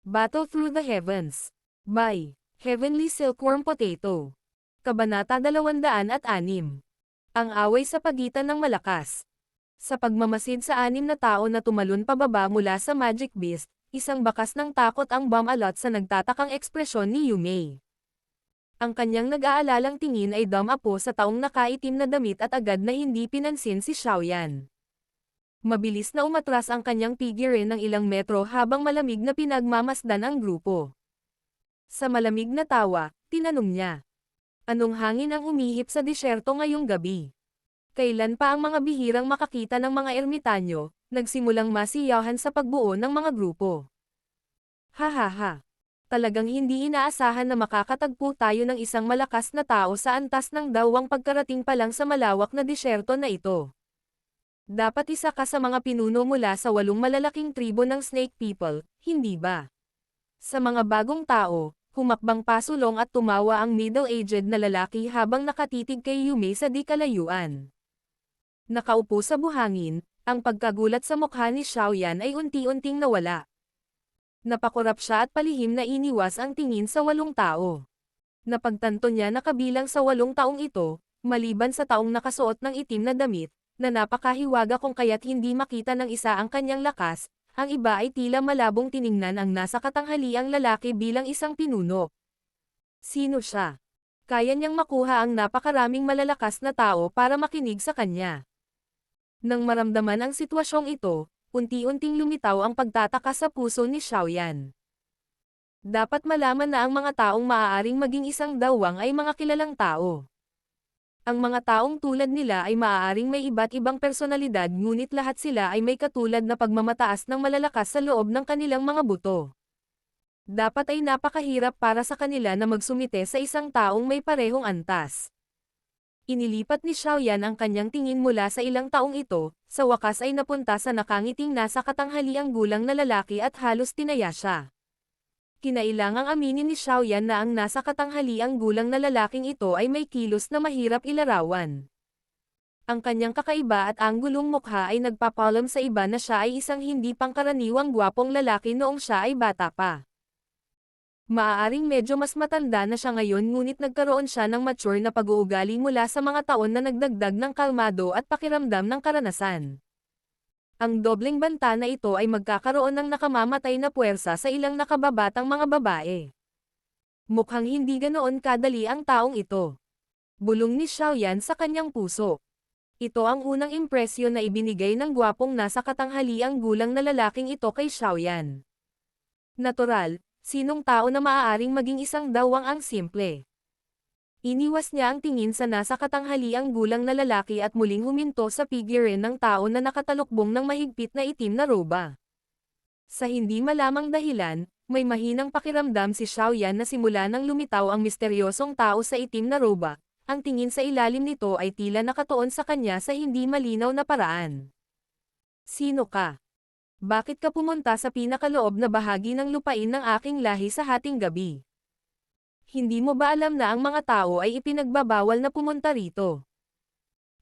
Battle Through the Heavens. By Heavenly Silkworm Potato. Kabanata 206. Ang away sa pagitan ng malakas. Sa pagmamasid sa anim na tao na tumalon pababa mula sa Magic Beast, isang bakas ng takot ang Bum-A-Lot sa nagtatakang ekspresyon ni Yume. Ang kanyang nag-aalalang tingin ay dumapo sa taong nakaitim na damit at agad na hindi pinansin si Xiaoyan. Mabilis na umatras ang kanyang figure ng ilang metro habang malamig na pinagmamasdan ang grupo. Sa malamig na tawa, tinanong niya. Anong hangin ang umihip sa disyerto ngayong gabi? Kailan pa ang mga bihirang makakita ng mga ermitanyo, nagsimulang masiyahan sa pagbuo ng mga grupo? Hahaha. Talagang hindi inaasahan na makakatagpo tayo ng isang malakas na tao sa antas ng dawang pagkarating pa lang sa malawak na disyerto na ito. Dapat isa ka sa mga pinuno mula sa 8 malalaking tribo ng Snake People, hindi ba? Sa mga bagong tao, humakbang pasulong at tumawa ang middle-aged na lalaki habang nakatitig kay Yume sa di kalayuan. Nakaupo sa buhangin, ang pagkagulat sa mukha ni Xiaoyan ay unti-unting nawala. Napakurap siya at palihim na iniwas ang tingin sa 8 tao. Napagtanto niya na kabilang sa 8 taong ito, maliban sa taong nakasuot ng itim na damit, na napakahiwaga kung kaya't hindi makita ng isa ang kanyang lakas, ang iba ay tila malabong tiningnan ang nasa katanghaliang lalaki bilang isang pinuno. Sino siya? Kaya niyang makuha ang napakaraming malalakas na tao para makinig sa kanya. Nang maramdaman ang sitwasyong ito, unti-unting lumitaw ang pagtataka sa puso ni Xiaoyan. Dapat malaman na ang mga taong maaaring maging isang dawang ay mga kilalang tao. Ang mga taong tulad nila ay maaaring may iba't ibang personalidad ngunit lahat sila ay may katulad na pagmamataas ng malalakas sa loob ng kanilang mga buto. Dapat ay napakahirap para sa kanila na magsumite sa isang taong may parehong antas. Inilipat ni Xiaoyan ang kanyang tingin mula sa ilang taong ito, sa wakas ay napunta sa nakangiting nasa katanghaliang gulang na lalaki at halos tinaya siya. Kinailangang aminin ni Xiaoyan na ang nasa katanghaliang gulang na lalaking ito ay may kilos na mahirap ilarawan. Ang kanyang kakaiba at anggulong mukha ay nagpapalam sa iba na siya ay isang hindi pangkaraniwang gwapong lalaki noong siya ay bata pa. Maaaring medyo mas matanda na siya ngayon ngunit nagkaroon siya ng mature na pag-uugali mula sa mga taon na nagdagdag ng kalmado at pakiramdam ng karanasan. Ang dobleng banta na ito ay magkakaroon ng nakamamatay na puwersa sa ilang nakababatang mga babae. Mukhang hindi ganoon kadali ang taong ito. Bulong ni Xiaoyan sa kanyang puso. Ito ang unang impresyon na ibinigay ng gwapong nasa katanghaliang gulang na lalaking ito kay Xiaoyan. Natural, sinong tao na maaaring maging isang dawang ang simple. Iniwas niya ang tingin sa nasa katanghaliang gulang na lalaki at muling huminto sa figure ng tao na nakatalukbong ng mahigpit na itim na roba. Sa hindi malamang dahilan, may mahinang pakiramdam si Xiaoyan na simula nang lumitaw ang misteryosong tao sa itim na roba, ang tingin sa ilalim nito ay tila nakatuon sa kanya sa hindi malinaw na paraan. Sino ka? Bakit ka pumunta sa pinakaloob na bahagi ng lupain ng aking lahi sa hating gabi? Hindi mo ba alam na ang mga tao ay ipinagbabawal na pumunta rito?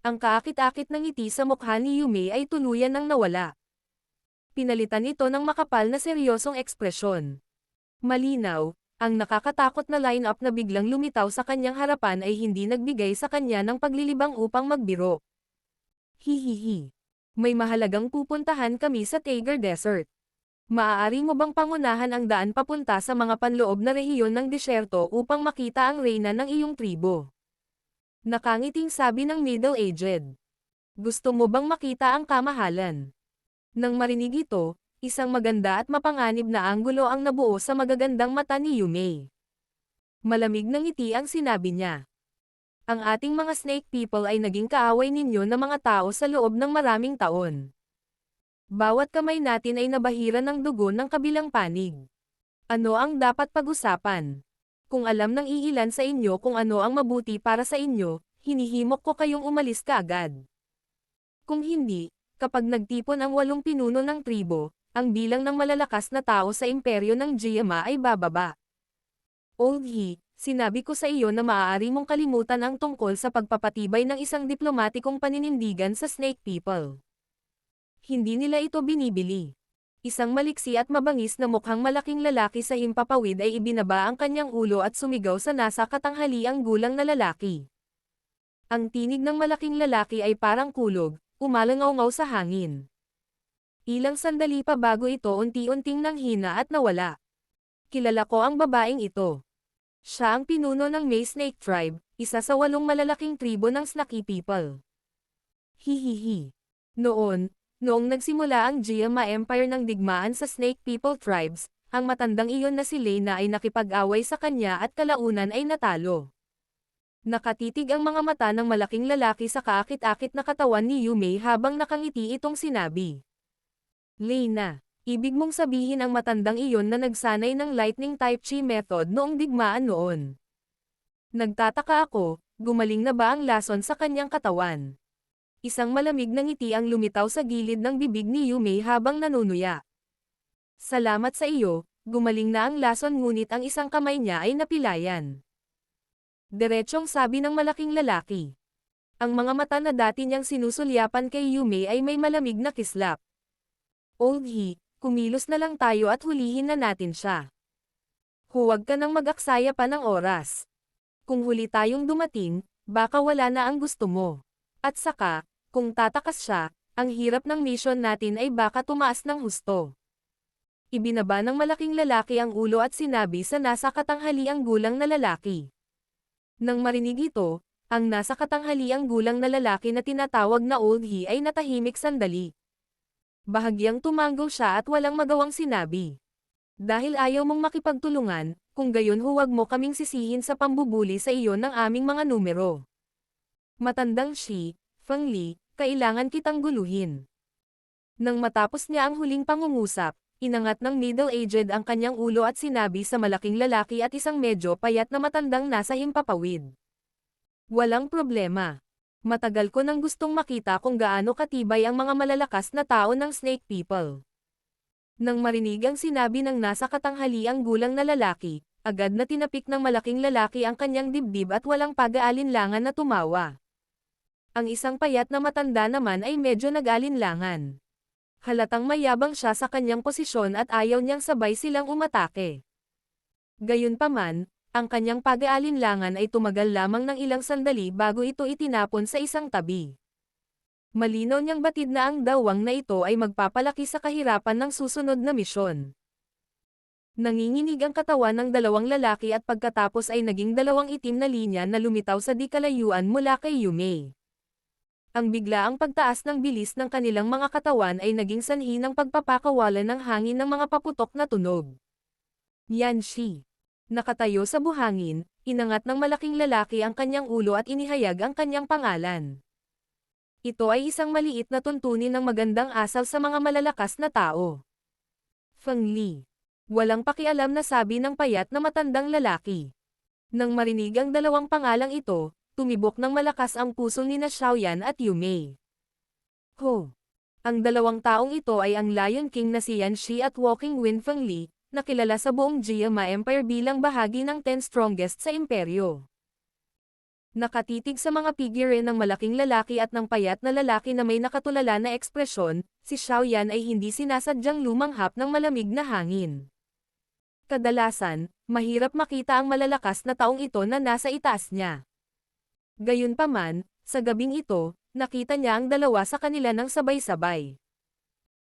Ang kaakit-akit ng ngiti sa mukha ni Yume ay tuluyan nang nawala. Pinalitan ito ng makapal na seryosong ekspresyon. Malinaw, ang nakakatakot na line-up na biglang lumitaw sa kanyang harapan ay hindi nagbigay sa kanya ng paglilibang upang magbiro. Hihihi. May mahalagang pupuntahan kami sa Tiger Desert. Maaari mo bang pangunahan ang daan papunta sa mga panloob na rehiyon ng disyerto upang makita ang reyna ng iyong tribo? Nakangiting sabi ng middle-aged. Gusto mo bang makita ang kamahalan? Nang marinig ito, isang maganda at mapanganib na anggulo ang nabuo sa magagandang mata ni Yume. Malamig na ngiti ang sinabi niya. Ang ating mga Snake People ay naging kaaway ninyo na mga tao sa loob ng maraming taon. Bawat kamay natin ay nabahira ng dugo ng kabilang panig. Ano ang dapat pag-usapan? Kung alam ng iilan sa inyo kung ano ang mabuti para sa inyo, hinihimok ko kayong umalis kaagad. Kung hindi, kapag nagtipon ang 8 pinuno ng tribo, ang bilang ng malalakas na tao sa imperyo ng Jiama ay bababa. Old He, sinabi ko sa iyo na maaari mong kalimutan ang tungkol sa pagpapatibay ng isang diplomatikong paninindigan sa Snake People. Hindi nila ito binibili. Isang maliksi at mabangis na mukhang malaking lalaki sa himpapawid ay ibinaba ang kanyang ulo at sumigaw sa nasa katanghaliang gulang na lalaki. Ang tinig ng malaking lalaki ay parang kulog, umalangaw-ngaw sa hangin. Ilang sandali pa bago ito unti-unting nanghina at nawala. Kilala ko ang babaeng ito. Siya ang pinuno ng May Snake Tribe, isa sa 8 malalaking tribo ng Snaky People. Hihihi. Noong nagsimula ang Jiama Empire ng digmaan sa Snake People Tribes, ang matandang iyon na si Lena ay nakipag-away sa kanya at kalaunan ay natalo. Nakatitig ang mga mata ng malaking lalaki sa kaakit-akit na katawan ni Yume habang nakangiti itong sinabi. Lena, ibig mong sabihin ang matandang iyon na nagsanay ng Lightning Type Chi method noong digmaan noon. Nagtataka ako, gumaling na ba ang lason sa kanyang katawan? Isang malamig na ngiti ang lumitaw sa gilid ng bibig ni Yume habang nanunuya. Salamat sa iyo, gumaling na ang lason ngunit ang isang kamay niya ay napilayan. Diretsyong sabi ng malaking lalaki. Ang mga mata na dati niyang sinusulyapan kay Yume ay may malamig na kislap. Old He, kumilos na lang tayo at hulihin na natin siya. Huwag ka nang mag-aksaya pa ng oras. Kung huli tayong dumating, baka wala na ang gusto mo. At saka, kung tatakas siya, ang hirap ng mission natin ay baka tumaas ng husto. Ibinaba ng malaking lalaki ang ulo at sinabi sa nasa katanghaliang gulang na lalaki. Nang marinig ito, ang nasa katanghaliang gulang na lalaki na tinatawag na Old He ay natahimik sandali. Bahagyang tumanggo siya at walang magawang sinabi. Dahil ayaw mong makipagtulungan, kung gayon huwag mo kaming sisihin sa pambubuli sa iyo ng aming mga numero. Matandang Shi, Feng Li, kailangan kitang guluhin. Nang matapos niya ang huling pangungusap, inangat ng middle-aged ang kanyang ulo at sinabi sa malaking lalaki at isang medyo payat na matandang nasa himpapawid. Walang problema. Matagal ko nang gustong makita kung gaano katibay ang mga malalakas na tao ng Snake People. Nang marinig ang sinabi ng nasa katanghaliang gulang na lalaki, agad na tinapik ng malaking lalaki ang kanyang dibdib at walang pag-aalinlangan na tumawa. Ang isang payat na matanda naman ay medyo nag-alinlangan. Halatang mayabang siya sa kanyang posisyon at ayaw niyang sabay silang umatake. Gayunpaman, ang kanyang pag-aalinlangan ay tumagal lamang ng ilang sandali bago ito itinapon sa isang tabi. Malinaw niyang batid na ang dawang na ito ay magpapalaki sa kahirapan ng susunod na misyon. Nanginginig ang katawan ng dalawang lalaki at pagkatapos ay naging dalawang itim na linya na lumitaw sa di kalayuan mula kay Yume. Ang biglaang pagtaas ng bilis ng kanilang mga katawan ay naging sanhi ng pagpapakawalan ng hangin ng mga paputok na tunog. Yan Shi. Nakatayo sa buhangin, inangat ng malaking lalaki ang kanyang ulo at inihayag ang kanyang pangalan. Ito ay isang maliit na tuntunin ng magandang asal sa mga malalakas na tao. Feng Li. Walang pakialam na sabi ng payat na matandang lalaki. Nang marinig ang dalawang pangalang ito, tumibok ng malakas ang puso ni na Xiaoyan at Yume. Ho! Ang dalawang taong ito ay ang Lion King na si Yan Shi at Walking Wind Feng Li, na kilala sa buong Jiama Empire bilang bahagi ng 10 strongest sa imperyo. Nakatitig sa mga figure ng malaking lalaki at ng payat na lalaki na may nakatulala na ekspresyon, si Xiaoyan ay hindi sinasadyang lumanghap ng malamig na hangin. Kadalasan, mahirap makita ang malalakas na taong ito na nasa itaas niya. Gayunpaman, sa gabing ito, nakita niya ang dalawa sa kanila ng sabay-sabay.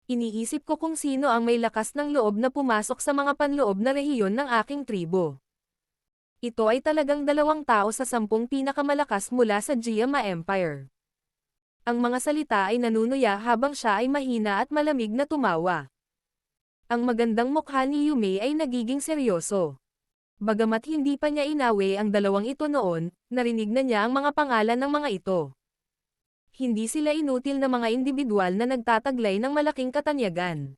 Iniisip ko kung sino ang may lakas ng loob na pumasok sa mga panloob na rehiyon ng aking tribo. Ito ay talagang 2 tao sa 10 pinakamalakas mula sa Jiama Empire. Ang mga salita ay nanunuya habang siya ay mahina at malamig na tumawa. Ang magandang mukha ni Yume ay nagiging seryoso. Bagamat hindi pa niya inawi ang dalawang ito noon, narinig na niya ang mga pangalan ng mga ito. Hindi sila inutil na mga individual na nagtataglay ng malaking katanyagan.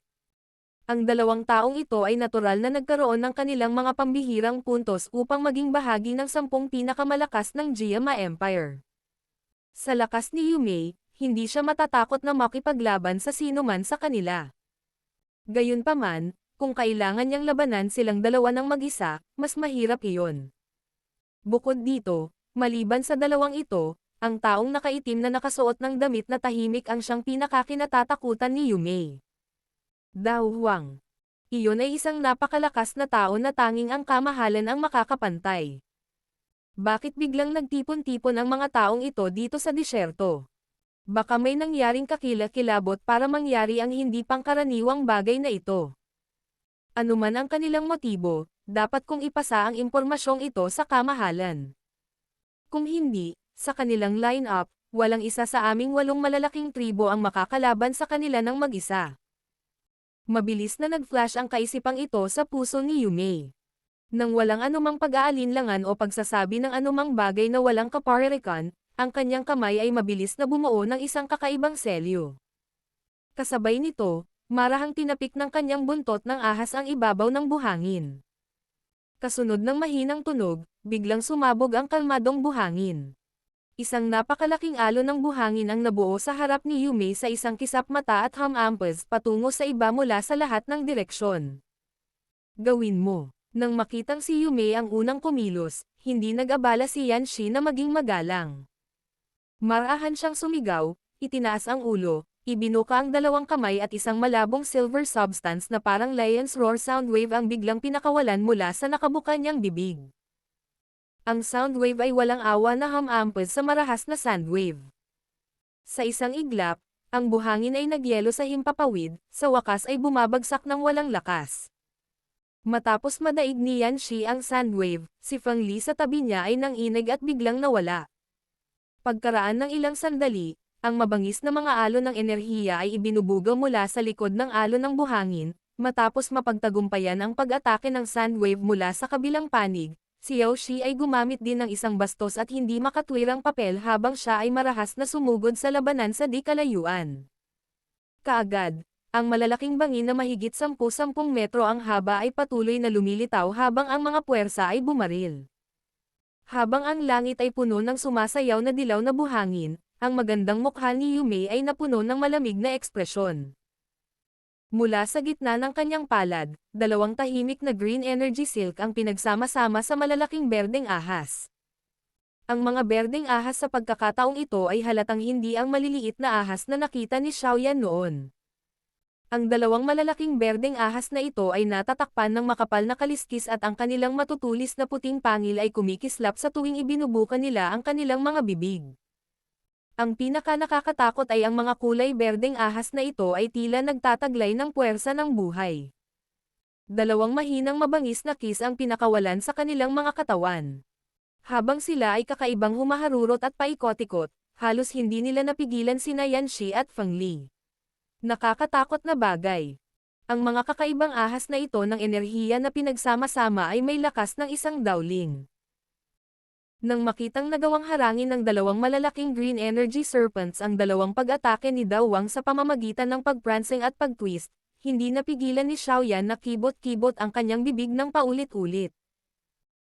Ang dalawang taong ito ay natural na nagkaroon ng kanilang mga pambihirang puntos upang maging bahagi ng 10 pinakamalakas ng Jiama Empire. Sa lakas ni Yume, hindi siya matatakot na makipaglaban sa sino man sa kanila. Gayunpaman, kung kailangan niyang labanan silang dalawa ng mag-isa, mas mahirap iyon. Bukod dito, maliban sa dalawang ito, ang taong nakaitim na nakasuot ng damit na tahimik ang siyang pinakakinatatakutan ni Yume. Dao Huang. Iyon ay isang napakalakas na tao na tanging ang kamahalan ang makakapantay. Bakit biglang nagtipon-tipon ang mga taong ito dito sa disyerto? Baka may nangyaring kakilakilabot para mangyari ang hindi pangkaraniwang bagay na ito. Ano man ang kanilang motibo, dapat kong ipasa ang impormasyong ito sa kamahalan. Kung hindi, sa kanilang line-up, walang isa sa aming 8 malalaking tribo ang makakalaban sa kanila ng mag-isa. Mabilis na nag-flash ang kaisipang ito sa puso ni Yume. Nang walang anumang pag-aalinlangan o pagsasabi ng anumang bagay na walang kaparirikan, ang kanyang kamay ay mabilis na bumuo ng isang kakaibang selyo. Kasabay nito, marahang tinapik ng kanyang buntot ng ahas ang ibabaw ng buhangin. Kasunod ng mahinang tunog, biglang sumabog ang kalmadong buhangin. Isang napakalaking alon ng buhangin ang nabuo sa harap ni Yume sa isang kisap mata at hamampas patungo sa iba mula sa lahat ng direksyon. Gawin mo. Nang makitang si Yume ang unang kumilos, hindi nag-abala si Yanxi na maging magalang. Marahan siyang sumigaw, itinaas ang ulo, ibinuka ang 2 kamay at isang malabong silver substance na parang lion's roar sound wave ang biglang pinakawalan mula sa nakabuka niyang bibig. Ang sound wave ay walang awa na hamampas sa marahas na sand wave. Sa isang iglap, ang buhangin ay nagyelo sa himpapawid, sa wakas ay bumabagsak ng walang lakas. Matapos madaig ni Yanxi ang sand wave, si Feng Li sa tabi niya ay nanginig at biglang nawala. Pagkaraan ng ilang sandali, ang mabangis na mga alon ng enerhiya ay ibinubugaw mula sa likod ng alon ng buhangin, matapos mapagtagumpayan ang pag-atake ng sand wave mula sa kabilang panig. Si Yaoshi ay gumamit din ng isang bastos at hindi makatwirang papel habang siya ay marahas na sumugod sa labanan sa di kalayuan. Kaagad, ang malalaking bangin na mahigit 10-10 metro ang haba ay patuloy na lumilitaw habang ang mga puwersa ay bumaril. Habang ang langit ay puno ng sumasayaw na dilaw na buhangin, ang magandang mukha ni Yume ay napuno ng malamig na ekspresyon. Mula sa gitna ng kanyang palad, 2 tahimik na green energy silk ang pinagsama-sama sa malalaking berdeng ahas. Ang mga berdeng ahas sa pagkakataong ito ay halatang hindi ang maliliit na ahas na nakita ni Xiaoyan noon. Ang 2 malalaking berdeng ahas na ito ay natatakpan ng makapal na kaliskis at ang kanilang matutulis na puting pangil ay kumikislap sa tuwing ibinubuka nila ang kanilang mga bibig. Ang pinaka-nakakatakot ay ang mga kulay berdeng ahas na ito ay tila nagtataglay ng puwersa ng buhay. 2 mahinang mabangis na kiss ang pinakawalan sa kanilang mga katawan. Habang sila ay kakaibang humaharurot at paikot-ikot, halos hindi nila napigilan sina Yanxi at Feng Li. Nakakatakot na bagay. Ang mga kakaibang ahas na ito ng enerhiya na pinagsama-sama ay may lakas ng isang dowling. Nang makitang nagawang harangin ng 2 malalaking green energy serpents ang 2 pag-atake ni Dao Wang sa pamamagitan ng pagprancing at pag-twist, hindi napigilan ni Xiaoyan na kibot-kibot ang kanyang bibig ng paulit-ulit.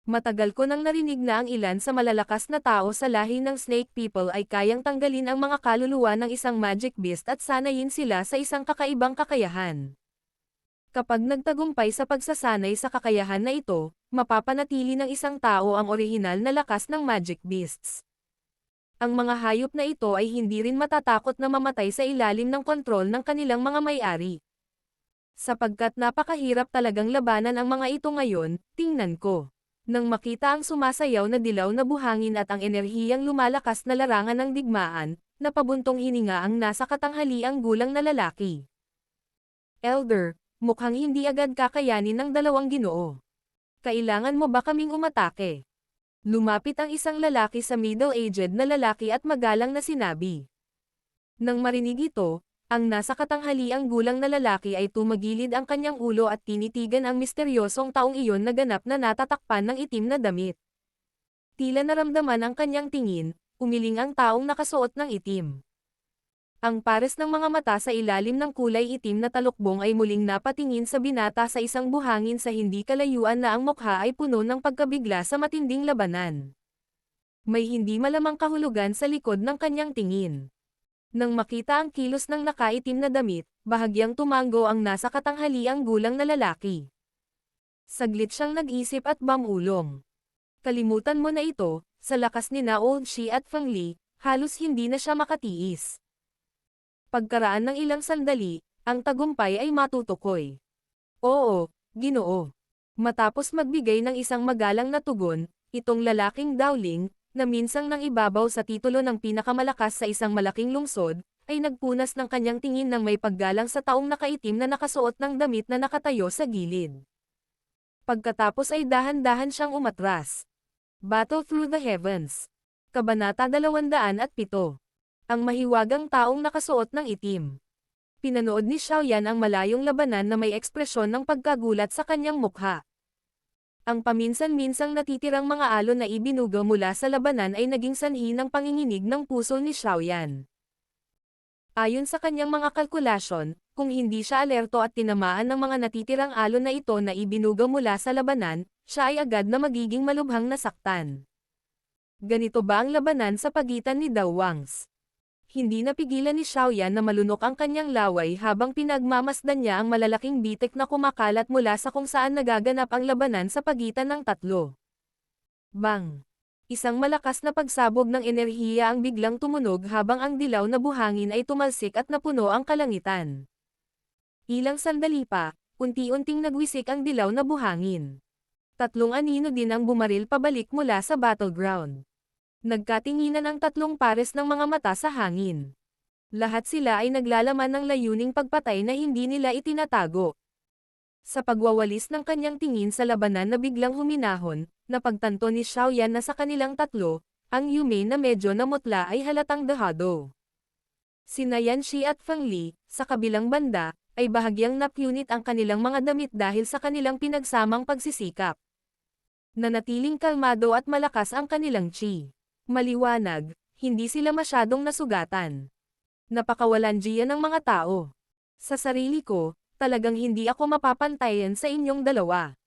Matagal ko nang narinig na ang ilan sa malalakas na tao sa lahi ng Snake People ay kayang tanggalin ang mga kaluluwa ng isang magic beast at sanayin sila sa isang kakaibang kakayahan. Kapag nagtagumpay sa pagsasanay sa kakayahan na ito, mapapanatili ng isang tao ang orihinal na lakas ng magic beasts. Ang mga hayop na ito ay hindi rin matatakot na mamatay sa ilalim ng kontrol ng kanilang mga may-ari. Sapagkat napakahirap talagang labanan ang mga ito ngayon, tingnan ko. Nang makita ang sumasayaw na dilaw na buhangin at ang enerhiyang lumalakas na larangan ng digmaan, napabuntong hininga ang nasa katanghaliang gulang na lalaki. Elder, mukhang hindi agad kakayanin ng 2 ginoo. Kailangan mo ba kaming umatake? Lumapit ang isang lalaki sa middle-aged na lalaki at magalang na sinabi. Nang marinig ito, ang nasa katanghaliang gulang na lalaki ay tumagilid ang kanyang ulo at tinitigan ang misteryosong taong iyon na ganap na natatakpan ng itim na damit. Tila naramdaman ang kanyang tingin, umiling ang taong nakasuot ng itim. Ang pares ng mga mata sa ilalim ng kulay itim na talukbong ay muling napatingin sa binata sa isang buhangin sa hindi kalayuan na ang mukha ay puno ng pagkabigla sa matinding labanan. May hindi malamang kahulugan sa likod ng kanyang tingin. Nang makita ang kilos ng nakaitim na damit, bahagyang tumango ang nasa katanghaliang gulang na lalaki. Saglit siyang nag-isip at bamulong. Kalimutan mo na ito, sa lakas ni Old Shi at Feng Li, halos hindi na siya makatiis. Pagkaraan ng ilang sandali, ang tagumpay ay matutukoy. Oo, Ginoo. Matapos magbigay ng isang magalang na tugon, itong lalaking Dowling, na minsang nang ibabaw sa titulo ng pinakamalakas sa isang malaking lungsod, ay nagpunas ng kanyang tingin ng may paggalang sa taong nakaitim na nakasuot ng damit na nakatayo sa gilid. Pagkatapos ay dahan-dahan siyang umatras. Battle Through the Heavens. Kabanata 207. Ang mahiwagang taong nakasuot ng itim. Pinanood ni Xiaoyan ang malayong labanan na may ekspresyon ng pagkagulat sa kanyang mukha. Ang paminsan-minsang natitirang mga alon na ibinuga mula sa labanan ay naging sanhi ng panginginig ng puso ni Xiaoyan. Ayon sa kanyang mga kalkulasyon, kung hindi siya alerto at tinamaan ng mga natitirang alon na ito na ibinuga mula sa labanan, siya ay agad na magiging malubhang nasaktan. Ganito ba ang labanan sa pagitan ni Dao Wangs? Hindi napigilan ni Xiaoyan na malunok ang kanyang laway habang pinagmamasdan niya ang malalaking bitik na kumakalat mula sa kung saan nagaganap ang labanan sa pagitan ng tatlo. Bang! Isang malakas na pagsabog ng enerhiya ang biglang tumunog habang ang dilaw na buhangin ay tumalsik at napuno ang kalangitan. Ilang sandali pa, unti-unting nagwisik ang dilaw na buhangin. Tatlong anino din ang bumaril pabalik mula sa battleground. Nagkatinginan ang tatlong pares ng mga mata sa hangin. Lahat sila ay naglalaman ng layuning pagpatay na hindi nila itinatago. Sa pagwawalis ng kanyang tingin sa labanan na biglang huminahon, napagtanto ni Xiaoyan na sa kanilang tatlo, ang Yume na medyo namutla ay halatang dahado. Sina Yanxi at Feng Li, sa kabilang banda, ay bahagyang napunit ang kanilang mga damit dahil sa kanilang pinagsamang pagsisikap. Nanatiling kalmado at malakas ang kanilang chi. Maliwanag, hindi sila masyadong nasugatan. Napakawalandiya ng mga tao. Sa sarili ko, talagang hindi ako mapapantayan sa inyong dalawa.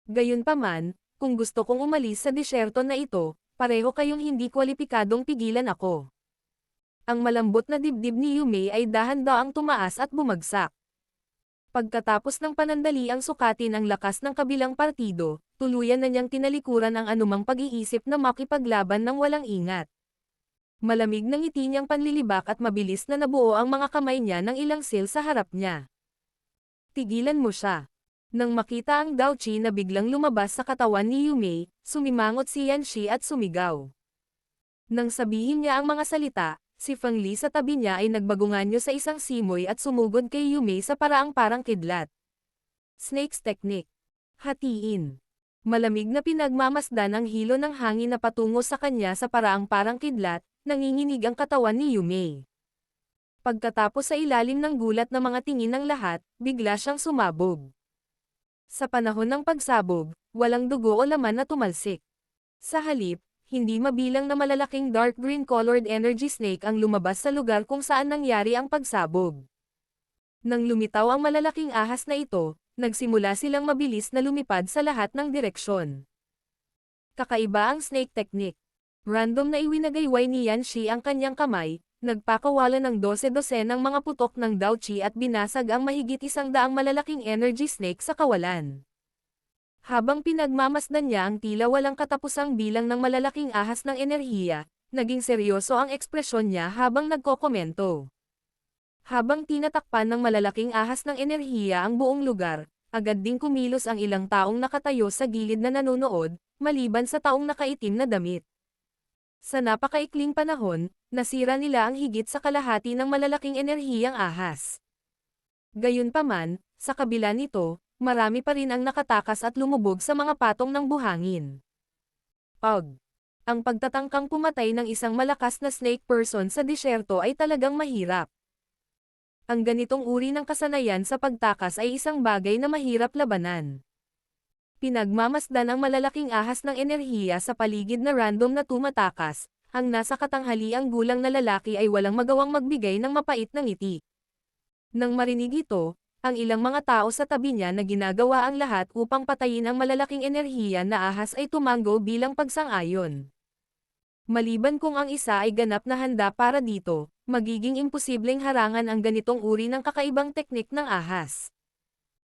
Gayunpaman, kung gusto kong umalis sa disyerto na ito, pareho kayong hindi kwalipikadong pigilan ako. Ang malambot na dibdib ni Yume ay dahan-daang tumaas at bumagsak. Pagkatapos ng panandaliang sukatin ang lakas ng kabilang partido, tuluyan na niyang tinalikuran ang anumang pag-iisip na makipaglaban ng walang ingat. Malamig ng ngiti niyang panlilibak at mabilis na nabuo ang mga kamay niya ng ilang sil sa harap niya. Tigilan mo siya. Nang makita ang Daochi na biglang lumabas sa katawan ni Yume, sumimangot si Yanxi at sumigaw. Nang sabihin niya ang mga salita, si Feng Li sa tabi niya ay nagbagunganyo sa isang simoy at sumugod kay Yume sa paraang parang kidlat. Snake's Technique. Hatiin. Malamig na pinagmamasdan ang hilo ng hangin na patungo sa kanya sa paraang parang kidlat, nanginginig ang katawan ni Yume. Pagkatapos sa ilalim ng gulat na mga tingin ng lahat, bigla siyang sumabog. Sa panahon ng pagsabog, walang dugo o laman na tumalsik. Sa halip, hindi mabilang na malalaking dark green colored energy snake ang lumabas sa lugar kung saan nangyari ang pagsabog. Nang lumitaw ang malalaking ahas na ito, nagsimula silang mabilis na lumipad sa lahat ng direksyon. Kakaiba ang snake technique. Random na iwinagayway ni Yanxi ang kanyang kamay, nagpakawala ng 12 ng mga putok ng Daochi at binasag ang mahigit 100 malalaking energy snake sa kawalan. Habang pinagmamasdan niya ang tila walang katapusang bilang ng malalaking ahas ng enerhiya, naging seryoso ang ekspresyon niya habang nagkokomento. Habang tinatakpan ng malalaking ahas ng enerhiya ang buong lugar, agad ding kumilos ang ilang taong nakatayo sa gilid na nanonood, maliban sa taong nakaitim na damit. Sa napakaikling panahon, nasira nila ang higit sa kalahati ng malalaking enerhiyang ahas. Gayunpaman, sa kabila nito, marami pa rin ang nakatakas at lumubog sa mga patong ng buhangin. Ang pagtatangkang pumatay ng isang malakas na snake person sa disyerto ay talagang mahirap. Ang ganitong uri ng kasanayan sa pagtakas ay isang bagay na mahirap labanan. Pinagmamasdan ang malalaking ahas ng enerhiya sa paligid na random na tumatakas, ang nasa katanghaliang gulang na lalaki ay walang magawang magbigay ng mapait na ngiti. Nang marinig ito, ang ilang mga tao sa tabi niya na ginagawa ang lahat upang patayin ang malalaking enerhiya na ahas ay tumango bilang pagsang-ayon. Maliban kung ang isa ay ganap na handa para dito, magiging imposibleng harangan ang ganitong uri ng kakaibang teknik ng ahas.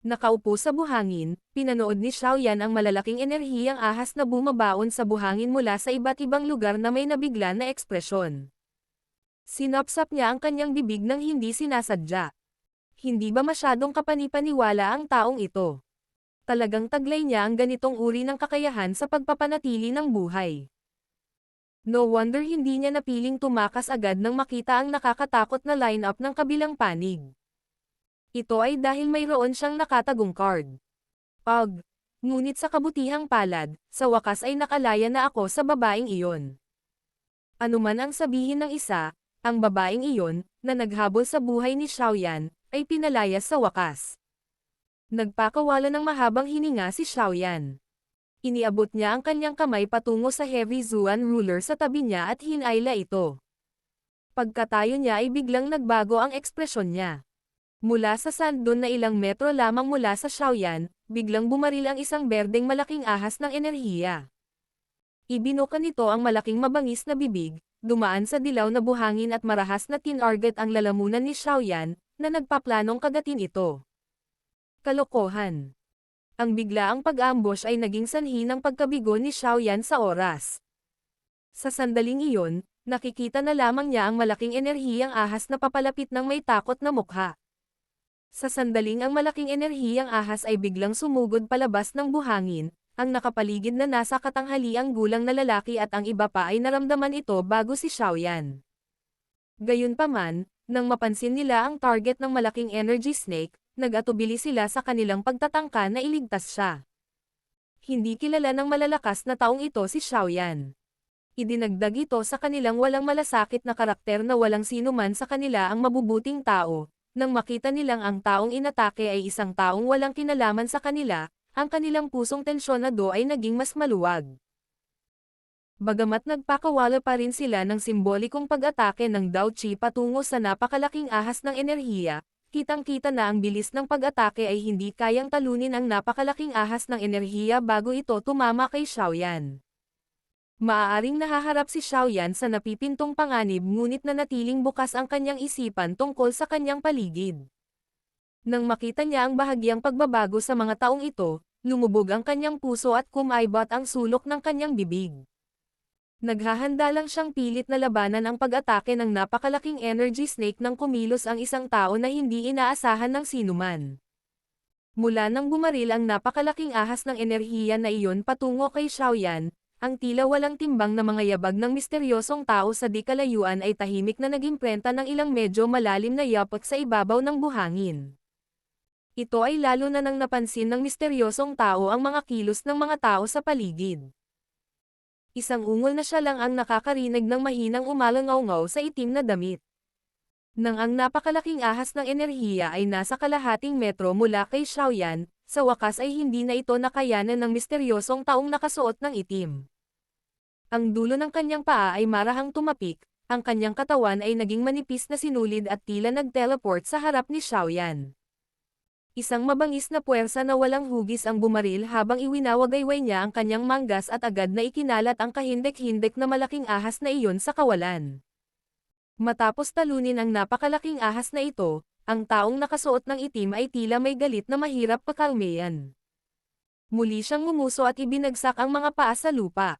Nakaupo sa buhangin, pinanood ni Xiaoyan ang malalaking enerhiyang ahas na bumabaon sa buhangin mula sa iba't ibang lugar na may nabigla na ekspresyon. Sinapsap niya ang kanyang bibig nang hindi sinasadya. Hindi ba masyadong kapanipaniwala ang taong ito? Talagang taglay niya ang ganitong uri ng kakayahan sa pagpapanatili ng buhay. No wonder hindi niya napiling tumakas agad nang makita ang nakakatakot na lineup ng kabilang panig. Ito ay dahil mayroon siyang nakatagong card. Ugh! Ngunit sa kabutihang palad, sa wakas ay nakalaya na ako sa babaeng iyon. Ano man ang sabihin ng isa, ang babaeng iyon, na naghabol sa buhay ni Xiaoyan, ay pinalayas sa wakas. Nagpakawala ng mahabang hininga si Xiaoyan. Iniabot niya ang kanyang kamay patungo sa heavy Zuan ruler sa tabi niya at hinayla ito. Pagkatayo niya ay biglang nagbago ang ekspresyon niya. Mula sa sandun na ilang metro lamang mula sa Xiaoyan, biglang bumaril ang isang berdeng malaking ahas ng enerhiya. Ibinuka nito ang malaking mabangis na bibig, dumaan sa dilaw na buhangin at marahas na tinarget ang lalamunan ni Xiaoyan, na nagpaplanong kagatin ito. Kalokohan. Ang biglaang pag-ambush ay naging sanhi ng pagkabigo ni Xiaoyan sa oras. Sa sandaling iyon, nakikita na lamang niya ang malaking enerhiyang ahas na papalapit ng may takot na mukha. Sa sandaling ang malaking enerhiyang ahas ay biglang sumugod palabas ng buhangin, ang nakapaligid na nasa katanghaliang gulang na lalaki at ang iba pa ay naramdaman ito bago si Xiaoyan. Gayunpaman, nang mapansin nila ang target ng malaking energy snake, nag-atubili sila sa kanilang pagtatangka na iligtas siya. Hindi kilala ng malalakas na taong ito si Xiaoyan. Idinagdag ito sa kanilang walang malasakit na karakter na walang sinuman sa kanila ang mabubuting tao. Nang makita nilang ang taong inatake ay isang taong walang kinalaman sa kanila, ang kanilang pusong tensyonado ay naging mas maluwag. Bagamat nagpakawala pa rin sila ng simbolikong pag-atake ng Dao Qi patungo sa napakalaking ahas ng enerhiya, kitang-kita na ang bilis ng pag-atake ay hindi kayang talunin ang napakalaking ahas ng enerhiya bago ito tumama kay Xiaoyan. Maaaring nahaharap si Xiaoyan sa napipintong panganib ngunit nanatiling bukas ang kanyang isipan tungkol sa kanyang paligid. Nang makita niya ang bahagyang pagbabago sa mga taong ito, lumubog ang kanyang puso at kumaibot ang sulok ng kanyang bibig. Naghahanda lang siyang pilit na labanan ang pag-atake ng napakalaking energy snake nang kumilos ang isang tao na hindi inaasahan ng sinuman. Mula nang bumaril ang napakalaking ahas ng enerhiya na iyon patungo kay Xiaoyan, ang tila walang timbang na mga yabag ng misteryosong tao sa di kalayuan ay tahimik na naging prenta ng ilang medyo malalim na yapak sa ibabaw ng buhangin. Ito ay lalo na nang napansin ng misteryosong tao ang mga kilos ng mga tao sa paligid. Isang ungol na siya lang ang nakakarinig ng mahinang umalangaw-ngaw sa itim na damit. Nang ang napakalaking ahas ng enerhiya ay nasa kalahating metro mula kay Xiaoyan, sa wakas ay hindi na ito nakayanan ng misteryosong taong nakasuot ng itim. Ang dulo ng kanyang paa ay marahang tumapik, ang kanyang katawan ay naging manipis na sinulid at tila nag-teleport sa harap ni Xiaoyan. Isang mabangis na puwersa na walang hugis ang bumaril habang iwinawagayway niya ang kanyang manggas at agad na ikinalat ang kahindek-hindek na malaking ahas na iyon sa kawalan. Matapos talunin ang napakalaking ahas na ito, ang taong nakasuot ng itim ay tila may galit na mahirap pakalmeyan. Muli siyang ngumuso at ibinagsak ang mga paa sa lupa.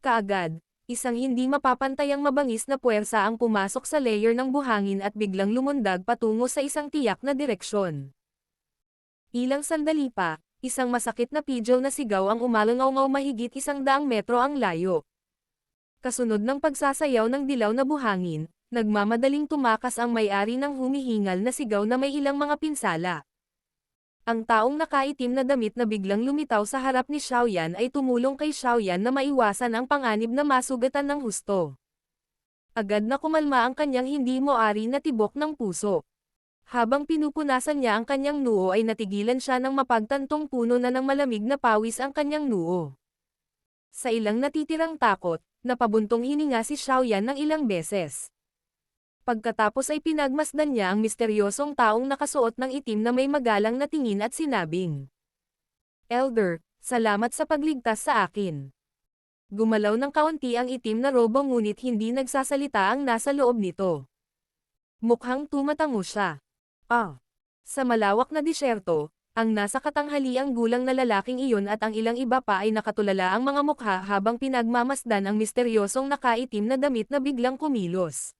Kaagad, isang hindi mapapantayang mabangis na puwersa ang pumasok sa layer ng buhangin at biglang lumundag patungo sa isang tiyak na direksyon. Ilang sandali pa, isang masakit na pidgel na sigaw ang umalangaw-ngaw mahigit 100 metro ang layo. Kasunod ng pagsasayaw ng dilaw na buhangin, nagmamadaling tumakas ang may-ari ng humihingal na sigaw na may ilang mga pinsala. Ang taong nakaitim na damit na biglang lumitaw sa harap ni Xiaoyan ay tumulong kay Xiaoyan na maiwasan ang panganib na masugatan ng husto. Agad na kumalma ang kanyang hindi moari na tibok ng puso. Habang pinupunasan niya ang kanyang noo ay natigilan siya ng mapagtantong puno na ng malamig na pawis ang kanyang noo. Sa ilang natitirang takot, napabuntong hininga si Xiaoyan ng ilang beses. Pagkatapos ay pinagmasdan niya ang misteryosong taong nakasuot ng itim na may magalang na tingin at sinabing, "Elder, salamat sa pagligtas sa akin." Gumalaw ng kaunti ang itim na robo ngunit hindi nagsasalita ang nasa loob nito. Mukhang tumatango siya. Sa malawak na disyerto, ang nasa katanghaliang gulang na lalaking iyon at ang ilang iba pa ay nakatulala ang mga mukha habang pinagmamasdan ang misteryosong nakaitim na damit na biglang kumilos.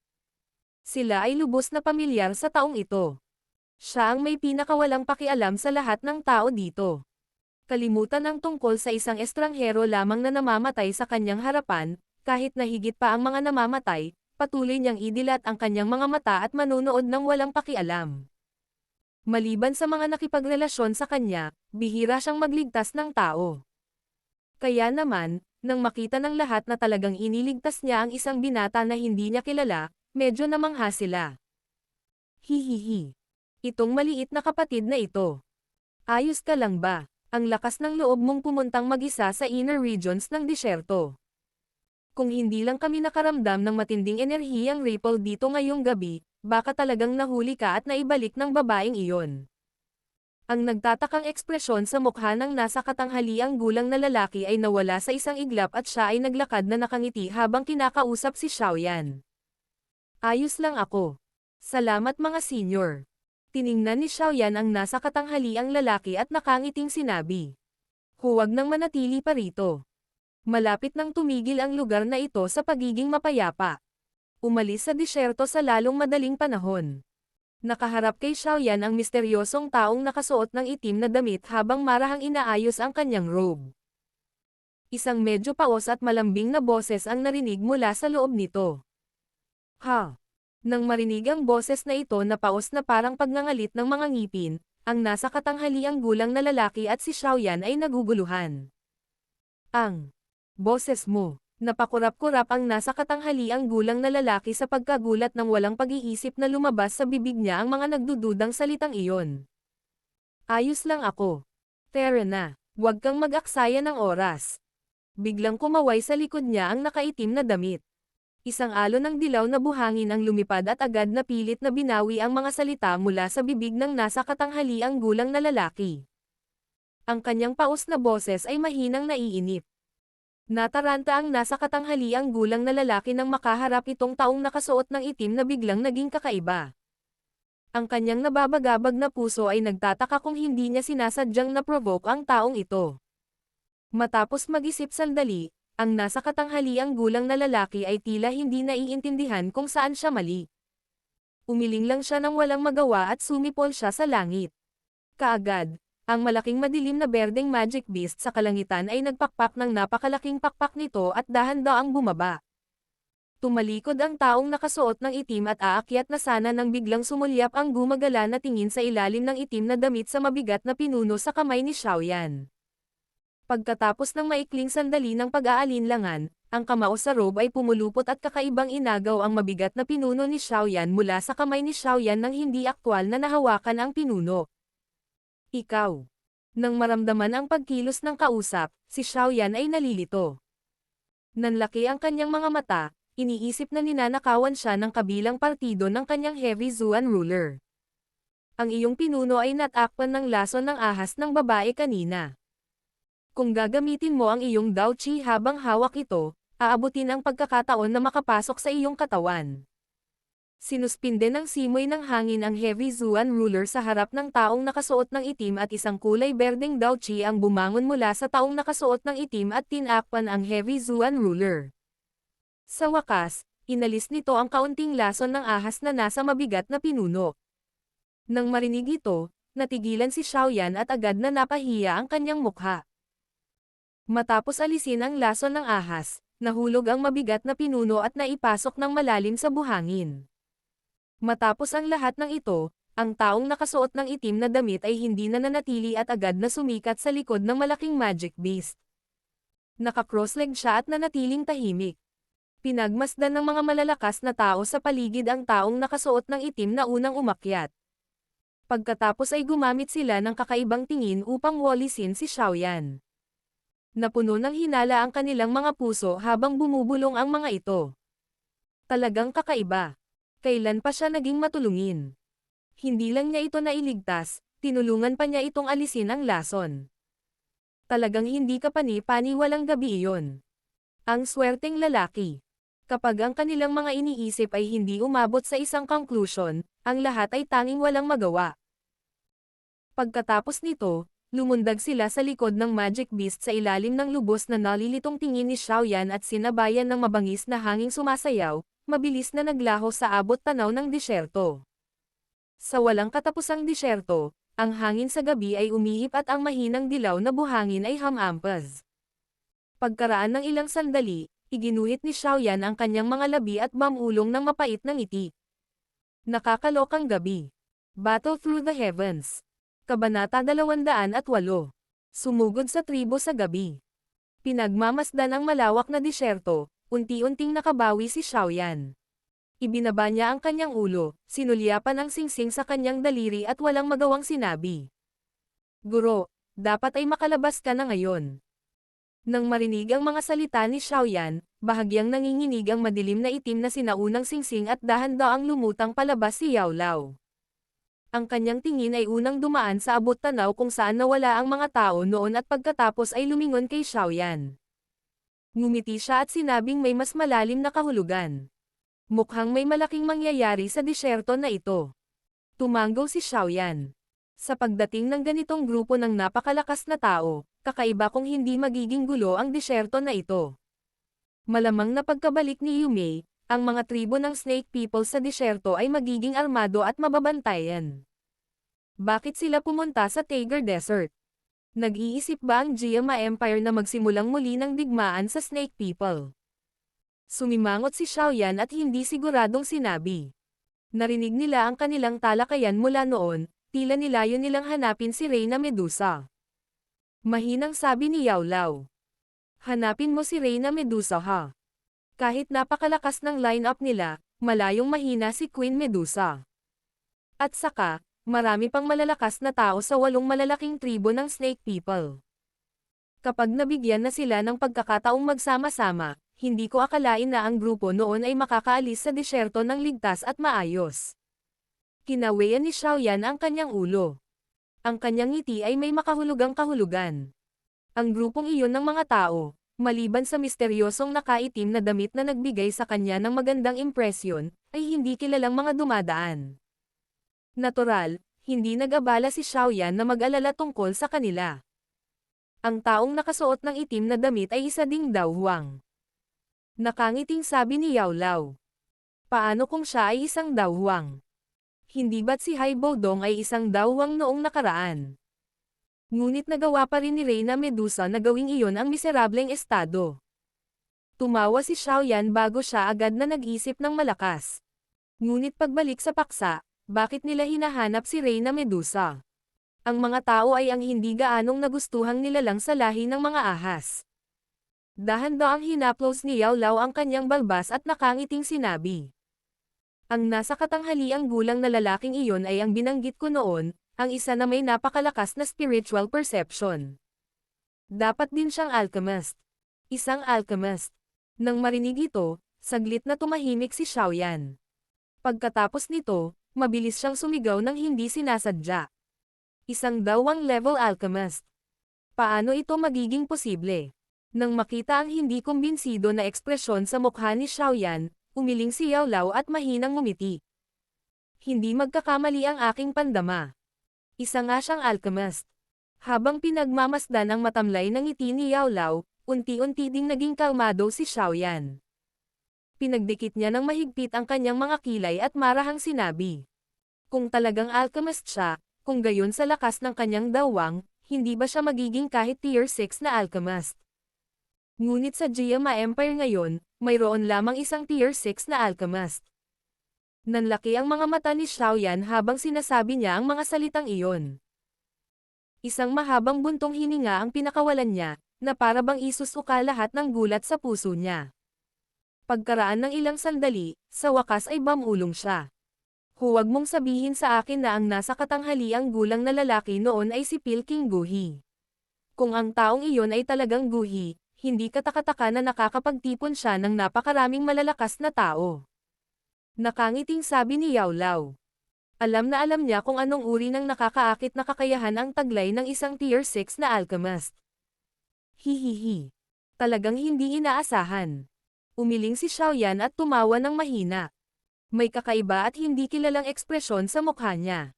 Sila ay lubos na pamilyar sa taong ito. Siya ang may pinakawalang pakialam sa lahat ng tao dito. Kalimutan ang tungkol sa isang estranghero lamang na namamatay sa kanyang harapan, kahit na higit pa ang mga namamatay, patuloy niyang idilat ang kanyang mga mata at manonood ng walang pakialam. Maliban sa mga nakipagrelasyon sa kanya, bihira siyang magligtas ng tao. Kaya naman, nang makita ng lahat na talagang iniligtas niya ang isang binata na hindi niya kilala, medyo namangha sila. Hihihi. Itong maliit na kapatid na ito. Ayos ka lang ba? Ang lakas ng loob mong pumuntang mag-isa sa inner regions ng disyerto. Kung hindi lang kami nakaramdam ng matinding enerhiyang ripple dito ngayong gabi, baka talagang nahuli ka at naibalik ng babaeng iyon. Ang nagtatakang ekspresyon sa mukha ng nasa katanghaliang gulang na lalaki ay nawala sa isang iglap at siya ay naglakad na nakangiti habang kinakausap si Xiaoyan. Ayos lang ako. Salamat mga senior. Tiningnan ni Xiaoyan ang nasa katanghaliang lalaki at nakangiting sinabi. Huwag nang manatili pa rito. Malapit nang tumigil ang lugar na ito sa pagiging mapayapa. Umalis sa disyerto sa lalong madaling panahon. Nakaharap kay Xiaoyan ang misteryosong taong nakasuot ng itim na damit habang marahang inaayos ang kanyang robe. Isang medyo paos at malambing na boses ang narinig mula sa loob nito. Ha! Nang marinig ang boses na ito na paos na parang pagngangalit ng mga ngipin, ang nasa katanghaliang gulang na lalaki at si Xiaoyan ay naguguluhan. Ang boses mo. Napakurap-kurap ang nasa katanghaliang gulang na lalaki sa pagkagulat ng walang pag-iisip na lumabas sa bibig niya ang mga nagdududang salitang iyon. Ayos lang ako. Tara na, huwag kang mag-aksaya ng oras. Biglang kumaway sa likod niya ang nakaitim na damit. Isang alon ng dilaw na buhangin ang lumipad at agad na pilit na binawi ang mga salita mula sa bibig ng nasa katanghaliang gulang na lalaki. Ang kanyang paos na boses ay mahinang naiinip. Nataranta ang nasa katanghaliang gulang na lalaki nang makaharap itong taong nakasuot ng itim na biglang naging kakaiba. Ang kanyang nababagabag na puso ay nagtataka kung hindi niya sinasadyang na-provoke ang taong ito. Matapos mag-isip sandali, ang nasa katanghaliang gulang na lalaki ay tila hindi naiintindihan kung saan siya mali. Umiling lang siya nang walang magawa at sumipol siya sa langit. Kaagad, ang malaking madilim na berdeng magic beast sa kalangitan ay nagpakpak ng napakalaking pakpak nito at dahan-daang bumaba. Tumalikod ang taong nakasuot ng itim at aakyat na sana nang biglang sumulyap ang gumagala na tingin sa ilalim ng itim na damit sa mabigat na pinuno sa kamay ni Xiaoyan. Pagkatapos ng maikling sandali ng pag-aalinlangan, ang kamao sa robe ay pumulupot at kakaibang inagaw ang mabigat na pinuno ni Xiaoyan mula sa kamay ni Xiaoyan nang hindi aktwal na nahawakan ang pinuno. Ikaw. Nang maramdaman ang pagkilos ng kausap, si Xiaoyan ay nalilito. Nanlaki ang kanyang mga mata, iniisip na ninanakawan siya ng kabilang partido ng kanyang Heavy Zuan ruler. Ang iyong pinuno ay natakpan ng lason ng ahas ng babae kanina. Kung gagamitin mo ang iyong Dao Qi habang hawak ito, aabutin ang pagkakataon na makapasok sa iyong katawan. Sinuspinde ng simoy ng hangin ang Heavy Zuan ruler sa harap ng taong nakasuot ng itim at isang kulay berdeng Dao Qi ang bumangon mula sa taong nakasuot ng itim at tinakpan ang Heavy Zuan ruler. Sa wakas, inalis nito ang kaunting lason ng ahas na nasa mabigat na pinuno. Nang marinig ito, natigilan si Xiaoyan at agad na napahiya ang kanyang mukha. Matapos alisin ang lason ng ahas, nahulog ang mabigat na pinuno at naipasok ng malalim sa buhangin. Matapos ang lahat ng ito, ang taong nakasuot ng itim na damit ay hindi na nanatili at agad na sumikat sa likod ng malaking magic beast. Naka-crossleg siya at nanatiling tahimik. Pinagmasdan ng mga malalakas na tao sa paligid ang taong nakasuot ng itim na unang umakyat. Pagkatapos ay gumamit sila ng kakaibang tingin upang walisin si Xiaoyan. Napuno ng hinala ang kanilang mga puso habang bumubulong ang mga ito. Talagang kakaiba. Kailan pa siya naging matulungin? Hindi lang niya ito nailigtas, tinulungan pa niya itong alisin ang lason. Talagang hindi kapani-paniwalang gabi iyon. Ang swerteng lalaki. Kapag ang kanilang mga iniisip ay hindi umabot sa isang conclusion, ang lahat ay tanging walang magawa. Pagkatapos nito, lumundag sila sa likod ng magic beast sa ilalim ng lubos na nalilitong tingin ni Xiaoyan at sinabayan ng mabangis na hanging sumasayaw, mabilis na naglaho sa abot tanaw ng disyerto. Sa walang katapusang disyerto, ang hangin sa gabi ay umihip at ang mahinang dilaw na buhangin ay hamampas. Pagkaraan ng ilang sandali, iginuhit ni Xiaoyan ang kanyang mga labi at mamulong ng mapait na ngiti. Nakakalokang gabi. Battle Through the Heavens. Kabanata 208. Sumugod sa tribo sa gabi. Pinagmamasdan ang malawak na disyerto, unti-unting nakabawi si Xiaoyan. Ibinaba niya ang kanyang ulo, sinulyapan ang singsing sa kanyang daliri at walang magawang sinabi. Guro, dapat ay makalabas ka na ngayon. Nang marinig ang mga salita ni Xiaoyan, bahagyang nanginginig ang madilim na itim na sinaunang singsing at dahan-daang lumutang palabas si Yao Lao. Ang kanyang tingin ay unang dumaan sa abot tanaw kung saan nawala ang mga tao noon at pagkatapos ay lumingon kay Xiaoyan. Ngumiti siya at sinabing may mas malalim na kahulugan. Mukhang may malaking mangyayari sa disyerto na ito. Tumanggaw si Xiaoyan. Sa pagdating ng ganitong grupo ng napakalakas na tao, kakaiba kung hindi magiging gulo ang disyerto na ito. Malamang na pagkabalik ni Yumei, ang mga tribo ng Snake People sa disyerto ay magiging armado at mababantayan. Bakit sila pumunta sa Tiger Desert? Nag-iisip ba ang Jiama Empire na magsimulang muli ng digmaan sa Snake People? Sumimangot si Xiaoyan at hindi siguradong sinabi. Narinig nila ang kanilang talakayan mula noon, tila nilayon nilang hanapin si Reyna Medusa. Mahinang sabi ni Yao Lao. Hanapin mo si Reyna Medusa ha. Kahit napakalakas ng line-up nila, malayong mahina si Queen Medusa. At saka, marami pang malalakas na tao sa 8 malalaking tribo ng Snake People. Kapag nabigyan na sila ng pagkakataong magsama-sama, hindi ko akalain na ang grupo noon ay makakaalis sa disyerto ng ligtas at maayos. Kinawayan ni Xiaoyan ang kanyang ulo. Ang kanyang ngiti ay may makahulugang kahulugan. Ang grupong iyon ng mga tao, maliban sa misteryosong nakaitim na damit na nagbigay sa kanya ng magandang impresyon, ay hindi kilalang mga dumadaan. Natural, hindi nag-abala si Xiaoyan na mag-alala tungkol sa kanila. Ang taong nakasuot ng itim na damit ay isa ding Dao Huang. Nakangiting sabi ni Yao Lao. Paano kung siya ay isang Dao Huang? Hindi ba't si Hai Baodong ay isang Dao Huang noong nakaraan? Ngunit nagawa pa rin ni Reyna Medusa na gawing iyon ang miserableng estado. Tumawa si Xiaoyan bago siya agad na nag-isip ng malakas. Ngunit pagbalik sa paksa, bakit nila hinahanap si Reyna Medusa? Ang mga tao ay ang hindi gaanong nagustuhang nilalang sa lahi ng mga ahas. Dahan-daang hinaplos ni Yao Lao ang kanyang balbas at nakangiting sinabi. Ang nasa katanghaliang gulang na lalaking iyon ay ang binanggit ko noon, ang isa na may napakalakas na spiritual perception. Dapat din siyang alchemist. Isang alchemist. Nang marinig ito, saglit na tumahimik si Xiaoyan. Pagkatapos nito, mabilis siyang sumigaw ng hindi sinasadya. Isang dawang level alchemist. Paano ito magiging posible? Nang makita ang hindi kumbinsido na ekspresyon sa mukha ni Xiaoyan, umiling si Yao Lao at mahinang ngumiti. Hindi magkakamali ang aking pandama. Isa nga siyang alchemist. Habang pinagmamasdan ang matamlay ng ngiti ni Yao Lao, unti-unti ding naging kalmado si Xiaoyan. Pinagdikit niya ng mahigpit ang kanyang mga kilay at marahang sinabi. Kung talagang alchemist siya, kung gayon sa lakas ng kanyang dawang, hindi ba siya magiging kahit tier 6 na alchemist? Ngunit sa Jiama Empire ngayon, mayroon lamang isang tier 6 na alchemist. Nanlaki ang mga mata ni Xiaoyan habang sinasabi niya ang mga salitang iyon. Isang mahabang buntong hininga ang pinakawalan niya, na para bang isusuka lahat ng gulat sa puso niya. Pagkaraan ng ilang sandali, sa wakas ay bamulong siya. Huwag mong sabihin sa akin na ang nasa katanghaliang gulang na lalaki noon ay si Pilking Guhi. Kung ang taong iyon ay talagang Guhi, hindi katakataka na nakakapagtipon siya ng napakaraming malalakas na tao. Nakangiting sabi ni Yao Lao. Alam na alam niya kung anong uri ng nakakaakit na kakayahan ang taglay ng isang tier 6 na alchemist. Hihihi. Talagang hindi inaasahan. Umiling si Xiaoyan at tumawa ng mahina. May kakaiba at hindi kilalang ekspresyon sa mukha niya.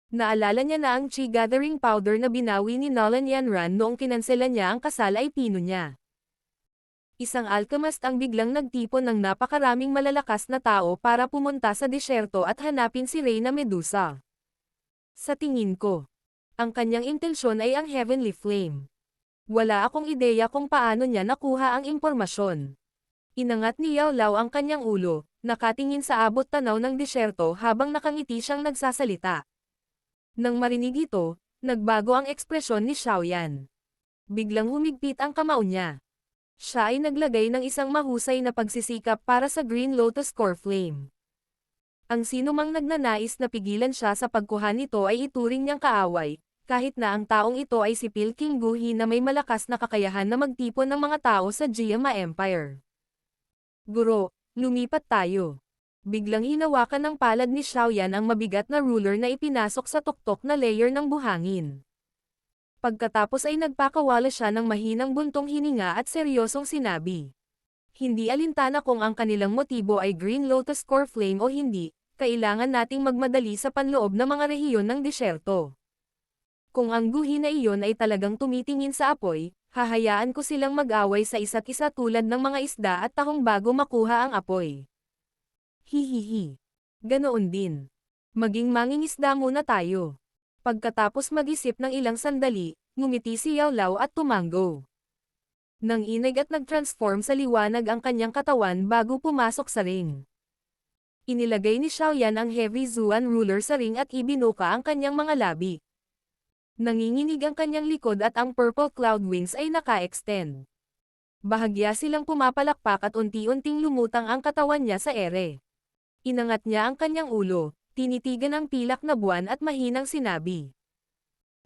Naalala niya na ang Chi Gathering Powder na binawi ni Nolan Yanran noong kinansela niya ang kasal ay pino niya. Isang alchemist ang biglang nagtipon ng napakaraming malalakas na tao para pumunta sa disyerto at hanapin si Reyna Medusa. Sa tingin ko, ang kanyang intensyon ay ang Heavenly Flame. Wala akong ideya kung paano niya nakuha ang impormasyon. Inangat ni Yao Lao ang kanyang ulo, nakatingin sa abot tanaw ng disyerto habang nakangiti siyang nagsasalita. Nang marinig ito, nagbago ang ekspresyon ni Xiaoyan. Biglang humigpit ang kamao niya. Siya ay naglagay ng isang mahusay na pagsisikap para sa Green Lotus Core Flame. Ang sinumang nagnanais na pigilan siya sa pagkuha nito ay ituring niyang kaaway, kahit na ang taong ito ay si Pilking Guhi na may malakas na kakayahan na magtipon ng mga tao sa Jiama Empire. Guro, lumipat tayo. Biglang hinawakan ng palad ni Xiaoyan ang mabigat na ruler na ipinasok sa tuktok na layer ng buhangin. Pagkatapos ay nagpakawala siya ng mahinang buntong hininga at seryosong sinabi. Hindi alintana kung ang kanilang motibo ay Green Lotus Core Flame o hindi, kailangan nating magmadali sa panloob ng mga rehiyon ng disyerto. Kung ang guhi na iyon ay talagang tumitingin sa apoy, hahayaan ko silang mag-away sa isa't isa tulad ng mga isda at tahong bago makuha ang apoy. Hihihi. Ganoon din. Maging mangingisda muna tayo. Pagkatapos mag-isip ng ilang sandali, ngumiti si Yao Lao at tumango. Nang inig at nag-transform sa liwanag ang kanyang katawan bago pumasok sa ring. Inilagay ni Xiaoyan ang Heavy Zuan ruler sa ring at ibinuka ang kanyang mga labi. Nanginginig ang kanyang likod at ang purple cloud wings ay naka-extend. Bahagya silang pumapalakpak at unti-unting lumutang ang katawan niya sa ere. Inangat niya ang kanyang ulo, tinitigan ang pilak na buwan at mahinang sinabi.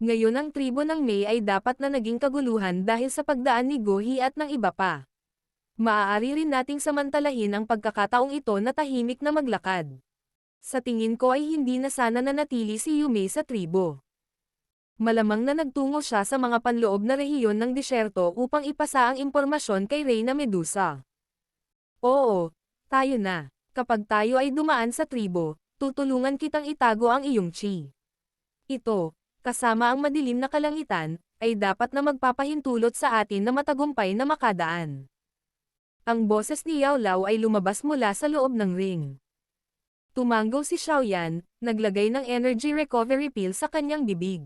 Ngayon ang tribo ng Mei ay dapat na naging kaguluhan dahil sa pagdaan ni Gohi at ng iba pa. Maaari rin nating samantalahin ang pagkakataong ito na tahimik na maglakad. Sa tingin ko ay hindi na sana nanatili si Yume sa tribo. Malamang na nagtungo siya sa mga panloob na rehiyon ng disyerto upang ipasa ang impormasyon kay Reyna Medusa. Oo, tayo na. Kapag tayo ay dumaan sa tribo, tutulungan kitang itago ang iyong chi. Ito, kasama ang madilim na kalangitan, ay dapat na magpapahintulot sa atin na matagumpay na makadaan. Ang boses ni Yao Lao ay lumabas mula sa loob ng ring. Tumango si Xiaoyan, naglagay ng energy recovery pill sa kanyang bibig.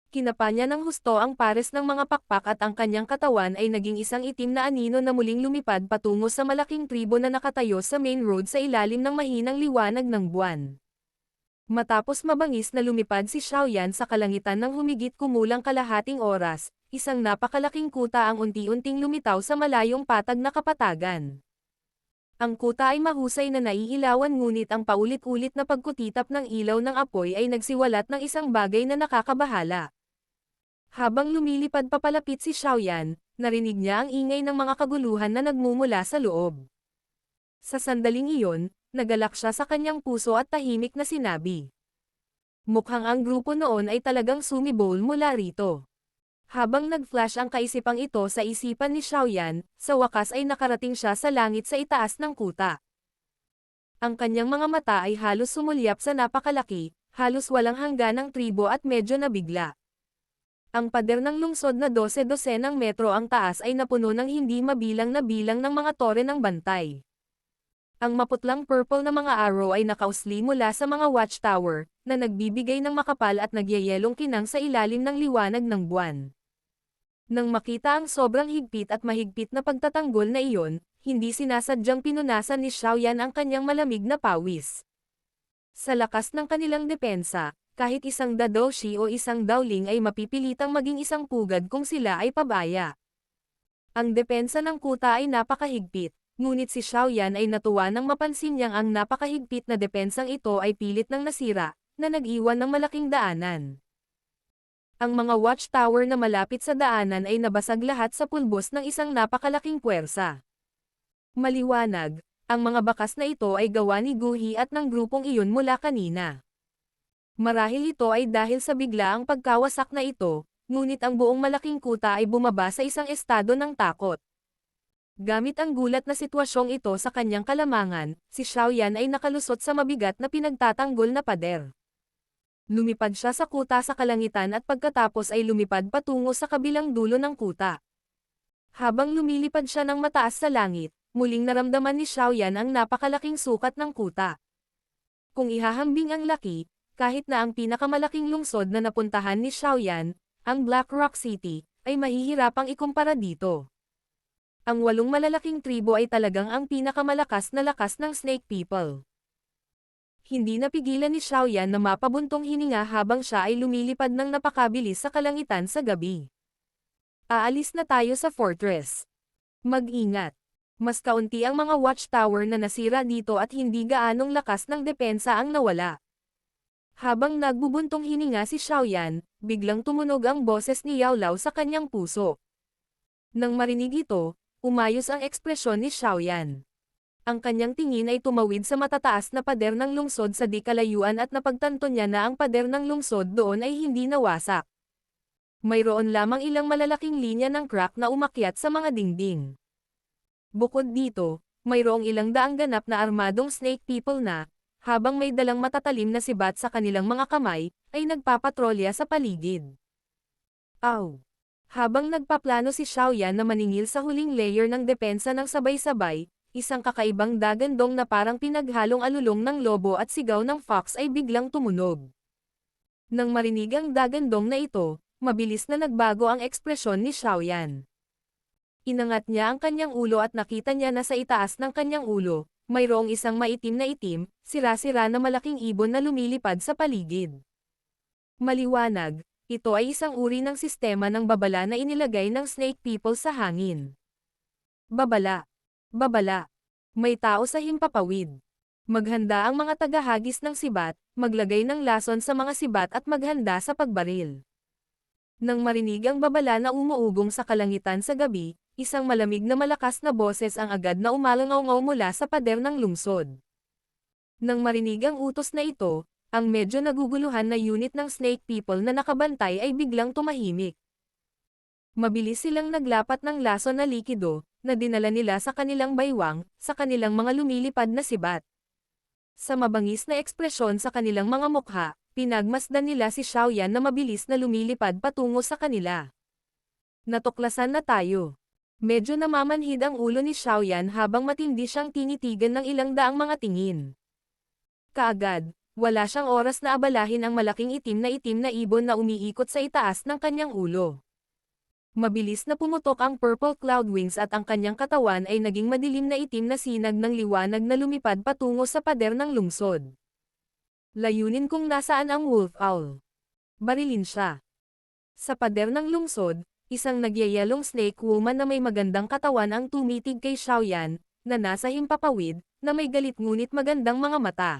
Kinapa niya ng husto ang pares ng mga pakpak at ang kanyang katawan ay naging isang itim na anino na muling lumipad patungo sa malaking tribo na nakatayo sa main road sa ilalim ng mahinang liwanag ng buwan. Matapos mabangis na lumipad si Xiaoyan sa kalangitan ng humigit kumulang kalahating oras, isang napakalaking kuta ang unti-unting lumitaw sa malayong patag na kapatagan. Ang kuta ay mahusay na naiilawan ngunit ang paulit-ulit na pagkutitap ng ilaw ng apoy ay nagsiwalat ng isang bagay na nakakabahala. Habang lumilipad papalapit si Xiaoyan, narinig niya ang ingay ng mga kaguluhan na nagmumula sa loob. Sa sandaling iyon, nagalak siya sa kanyang puso at tahimik na sinabi. Mukhang ang grupo noon ay talagang sumibol mula rito. Habang nag-flash ang kaisipang ito sa isipan ni Xiaoyan, sa wakas ay nakarating siya sa langit sa itaas ng kuta. Ang kanyang mga mata ay halos sumulyap sa napakalaki, halos walang hangganang tribo at medyo nabigla. Ang pader ng lungsod na 12-dosenang metro ang taas ay napuno ng hindi mabilang na bilang ng mga tore ng bantay. Ang maputlang purple na mga arrow ay nakausli mula sa mga watchtower, na nagbibigay ng makapal at nagyayelong kinang sa ilalim ng liwanag ng buwan. Nang makita ang sobrang higpit at mahigpit na pagtatanggol na iyon, hindi sinasadyang pinunasan ni Xiaoyan ang kanyang malamig na pawis. Sa lakas ng kanilang depensa, kahit isang dadoshi o isang dowling ay mapipilitang maging isang pugad kung sila ay pabaya. Ang depensa ng kuta ay napakahigpit, ngunit si Xiaoyan ay natuwa nang mapansin niyang ang napakahigpit na depensang ito ay pilit ng nasira, na nag-iwan ng malaking daanan. Ang mga watchtower na malapit sa daanan ay nabasag lahat sa pulbos ng isang napakalaking puwersa. Maliwanag, ang mga bakas na ito ay gawa ni Guhi at ng grupong iyon mula kanina. Marahil ito ay dahil sa biglaang pagkawasak na ito, ngunit ang buong malaking kuta ay bumaba sa isang estado ng takot. Gamit ang gulat na sitwasyong ito sa kanyang kalamangan, si Xiaoyan ay nakalusot sa mabigat na pinagtatanggol na pader. Lumipad siya sa kuta sa kalangitan at pagkatapos ay lumipad patungo sa kabilang dulo ng kuta. Habang lumilipad siya ng mataas sa langit, muling naramdaman ni Xiaoyan ang napakalaking sukat ng kuta. Kung ihahambing ang laki, kahit na ang pinakamalaking lungsod na napuntahan ni Xiaoyan, ang Black Rock City, ay mahihirapang ikumpara dito. Ang 8 malalaking tribo ay talagang ang pinakamalakas na lakas ng Snake People. Hindi napigilan ni Xiaoyan na mapabuntong hininga habang siya ay lumilipad ng napakabilis sa kalangitan sa gabi. Aalis na tayo sa fortress. Mag-ingat. Mas kaunti ang mga watchtower na nasira dito at hindi gaanong lakas ng depensa ang nawala. Habang nagbubuntong hininga si Xiaoyan, biglang tumunog ang boses ni Yao Lao sa kanyang puso. Nang marinig ito, umayos ang ekspresyon ni Xiaoyan. Ang kanyang tingin ay tumawid sa matataas na pader ng lungsod sa di kalayuan at napagtanto niya na ang pader ng lungsod doon ay hindi nawasak. Mayroon lamang ilang malalaking linya ng crack na umakyat sa mga dingding. Bukod dito, mayroong ilang daang ganap na armadong Snake People na, habang may dalang matatalim na sibat sa kanilang mga kamay, ay nagpapatrolya sa paligid. Aw! Habang nagpaplano si Xiaoyan na maningil sa huling layer ng depensa ng sabay-sabay, isang kakaibang dagandong na parang pinaghalong alulong ng lobo at sigaw ng fox ay biglang tumunog. Nang marinig ang dagandong na ito, mabilis na nagbago ang ekspresyon ni Xiaoyan. Inangat niya ang kanyang ulo at nakita niya na sa itaas ng kanyang ulo, mayroong isang maitim na itim, sira-sira na malaking ibon na lumilipad sa paligid. Maliwanag, ito ay isang uri ng sistema ng babala na inilagay ng Snake People sa hangin. Babala. Babala. May tao sa himpapawid. Maghanda ang mga tagahagis ng sibat, maglagay ng lason sa mga sibat at maghanda sa pagbaril. Nang marinig ang babala na umuugong sa kalangitan sa gabi, isang malamig na malakas na boses ang agad na umalangaw-ngaw mula sa pader ng lungsod. Nang marinig ang utos na ito, ang medyo naguguluhan na unit ng Snake People na nakabantay ay biglang tumahimik. Mabilis silang naglapat ng lason na likido, na dinala nila sa kanilang baywang, sa kanilang mga lumilipad na sibat. Sa mabangis na ekspresyon sa kanilang mga mukha, pinagmasdan nila si Xiaoyan na mabilis na lumilipad patungo sa kanila. Natuklasan na tayo. Medyo namamanhid ang ulo ni Xiaoyan habang matindi siyang tinitigan ng ilang daang mga tingin. Kaagad, wala siyang oras na abalahin ang malaking itim na ibon na umiikot sa itaas ng kanyang ulo. Mabilis na pumutok ang purple cloud wings at ang kanyang katawan ay naging madilim na itim na sinag ng liwanag na lumipad patungo sa pader ng lungsod. Layunin kung nasaan ang wolf owl. Barilin siya. Sa pader ng lungsod, isang nagyayelong snake woman na may magandang katawan ang tumitig kay Xiaoyan, na nasa himpapawid, na may galit ngunit magandang mga mata.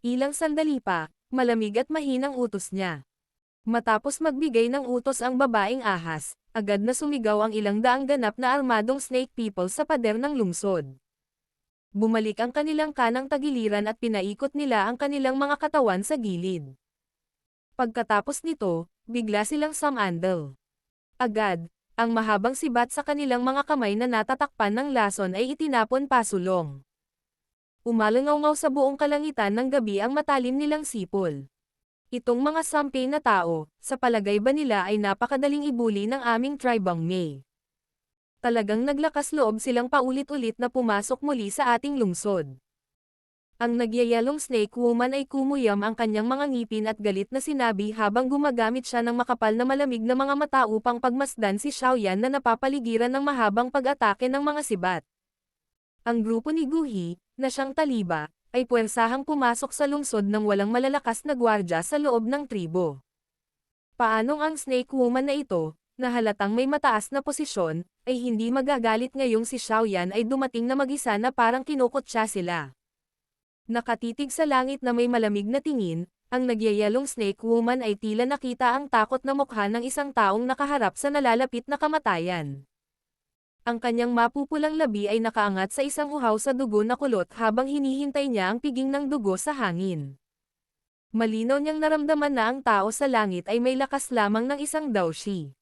Ilang sandali pa, malamig at mahinang utos niya. Matapos magbigay ng utos ang babaeng ahas, agad na sumigaw ang ilang daang ganap na armadong Snake People sa pader ng lungsod. Bumalik ang kanilang kanang tagiliran at pinaikot nila ang kanilang mga katawan sa gilid. Pagkatapos nito, bigla silang sumandal. Agad, ang mahabang sibat sa kanilang mga kamay na natatakpan ng lason ay itinapon pasulong. Umalangaw-ngaw sa buong kalangitan ng gabi ang matalim nilang sipol. Itong mga sampay na tao, sa palagay ba nila ay napakadaling ibuli ng aming tribang May? Talagang naglakas loob silang paulit-ulit na pumasok muli sa ating lungsod. Ang nagyayalong snake woman ay kumuyam ang kanyang mga ngipin at galit na sinabi habang gumagamit siya ng makapal na malamig na mga mata upang pagmasdan si Xiaoyan na napapaligiran ng mahabang pag-atake ng mga sibat. Ang grupo ni Guhi, na siyang taliba, ay puwersahang pumasok sa lungsod ng walang malalakas na gwardya sa loob ng tribo. Paanong ang snake woman na ito, na halatang may mataas na posisyon, ay hindi magagalit ngayong si Xiaoyan ay dumating na mag-isa na parang kinukutya sila. Nakatitig sa langit na may malamig na tingin, ang nagyayalong snake woman ay tila nakita ang takot na mukha ng isang taong nakaharap sa nalalapit na kamatayan. Ang kanyang mapupulang labi ay nakaangat sa isang uhaw sa dugo na kulot habang hinihintay niya ang piging ng dugo sa hangin. Malinaw niyang naramdaman na ang tao sa langit ay may lakas lamang ng isang daoshi.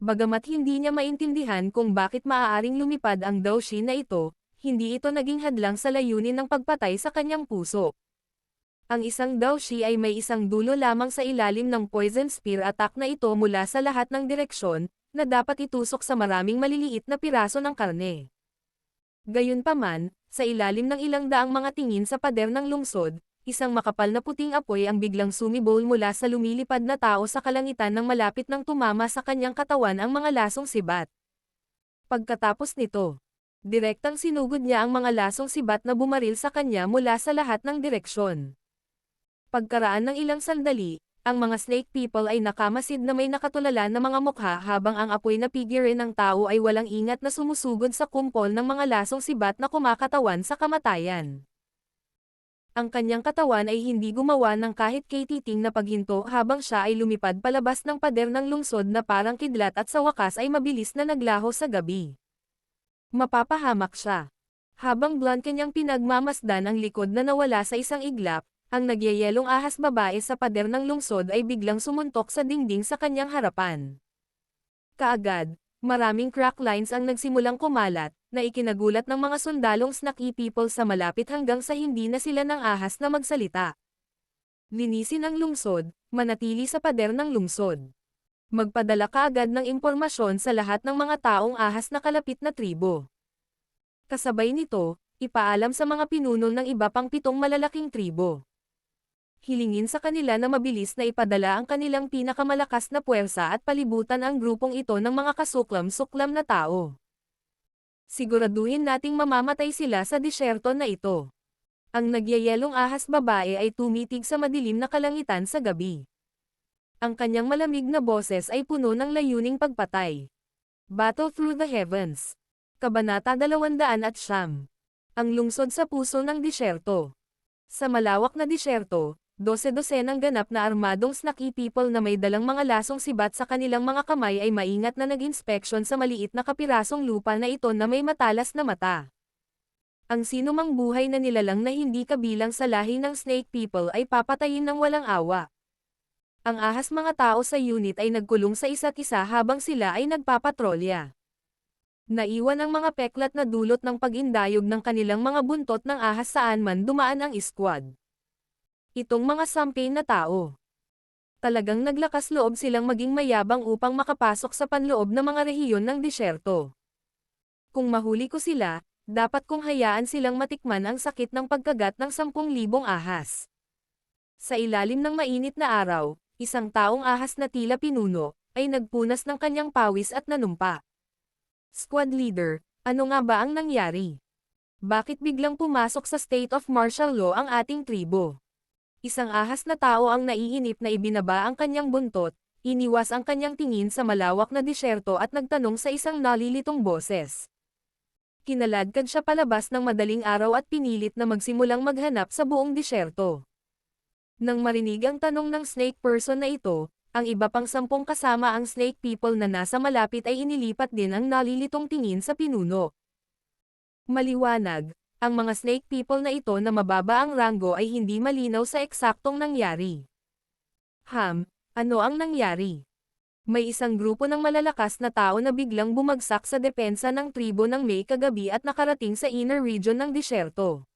Bagamat hindi niya maintindihan kung bakit maaaring lumipad ang daoshi na ito, hindi ito naging hadlang sa layunin ng pagpatay sa kanyang puso. Ang isang daoshi ay may isang dulo lamang sa ilalim ng poison spear attack na ito mula sa lahat ng direksyon, na dapat itusok sa maraming maliliit na piraso ng karne. Gayunpaman, sa ilalim ng ilang daang mga tingin sa pader ng lungsod, isang makapal na puting apoy ang biglang sumibol mula sa lumilipad na tao sa kalangitan nang malapit nang tumama sa kanyang katawan ang mga lasong sibat. Pagkatapos nito, direktang sinugod niya ang mga lasong sibat na bumaril sa kanya mula sa lahat ng direksyon. Pagkaraan ng ilang sandali, ang mga snake people ay nakamasid na may nakatulala na mga mukha habang ang apoy na figure ng tao ay walang ingat na sumusugod sa kumpol ng mga lasong sibat na kumakatawan sa kamatayan. Ang kanyang katawan ay hindi gumawa ng kahit katiting na paghinto habang siya ay lumipad palabas ng pader ng lungsod na parang kidlat at sa wakas ay mabilis na naglaho sa gabi. Mapapahamak siya. Habang blunt kanyang pinagmamasdan ang likod na nawala sa isang iglap, ang nagyayelong ahas babae sa pader ng lungsod ay biglang sumuntok sa dingding sa kanyang harapan. Kaagad, maraming crack lines ang nagsimulang kumalat, na ikinagulat ng mga sundalong Snake People sa malapit hanggang sa hindi na sila ng ahas na magsalita. Linisin ang lungsod, manatili sa pader ng lungsod. Magpadala kaagad ng impormasyon sa lahat ng mga taong ahas na kalapit na tribo. Kasabay nito, ipaalam sa mga pinuno ng iba pang 7 malalaking tribo. Hilingin sa kanila na mabilis na ipadala ang kanilang pinakamalakas na puwersa at palibutan ang grupong ito ng mga kasuklam-suklam na tao. Siguraduhin nating mamamatay sila sa disyerto na ito. Ang nagyayelong ahas babae ay tumitig sa madilim na kalangitan sa gabi. Ang kanyang malamig na boses ay puno ng layuning pagpatay. Battle Through the Heavens. Kabanata 209. Ang lungsod sa puso ng disyerto. Sa malawak na disyerto, 12-dosenang ganap na armadong Snake People na may dalang mga lasong sibat sa kanilang mga kamay ay maingat na nag-inspeksyon sa maliit na kapirasong lupa na ito na may matalas na mata. Ang sinumang buhay na nilalang na hindi kabilang sa lahi ng Snake People ay papatayin ng walang awa. Ang ahas mga tao sa unit ay nagkulong sa isa't isa habang sila ay nagpapatrolya. Naiwan ang mga peklat na dulot ng pag-indayog ng kanilang mga buntot ng ahas saan man dumaan ang squad. Itong mga sampay na tao. Talagang naglakas loob silang maging mayabang upang makapasok sa panloob ng mga rehiyon ng disyerto. Kung mahuli ko sila, dapat kong hayaan silang matikman ang sakit ng pagkagat ng 10,000 ahas. Sa ilalim ng mainit na araw, isang taong ahas na tila pinuno, ay nagpunas ng kanyang pawis at nanumpa. Squad leader, ano nga ba ang nangyari? Bakit biglang pumasok sa state of martial law ang ating tribo? Isang ahas na tao ang naiinip na ibinaba ang kanyang buntot, iniwas ang kanyang tingin sa malawak na disyerto at nagtanong sa isang nalilitong boses. Kinaladkad siya palabas ng madaling araw at pinilit na magsimulang maghanap sa buong disyerto. Nang marinig ang tanong ng snake person na ito, ang iba pang 10 kasama ang Snake People na nasa malapit ay inilipat din ang nalilitong tingin sa pinuno. Maliwanag, ang mga Snake People na ito na mababa ang ranggo ay hindi malinaw sa eksaktong nangyari. Ano ang nangyari? May isang grupo ng malalakas na tao na biglang bumagsak sa depensa ng tribo ng May kagabi at nakarating sa inner region ng disyerto.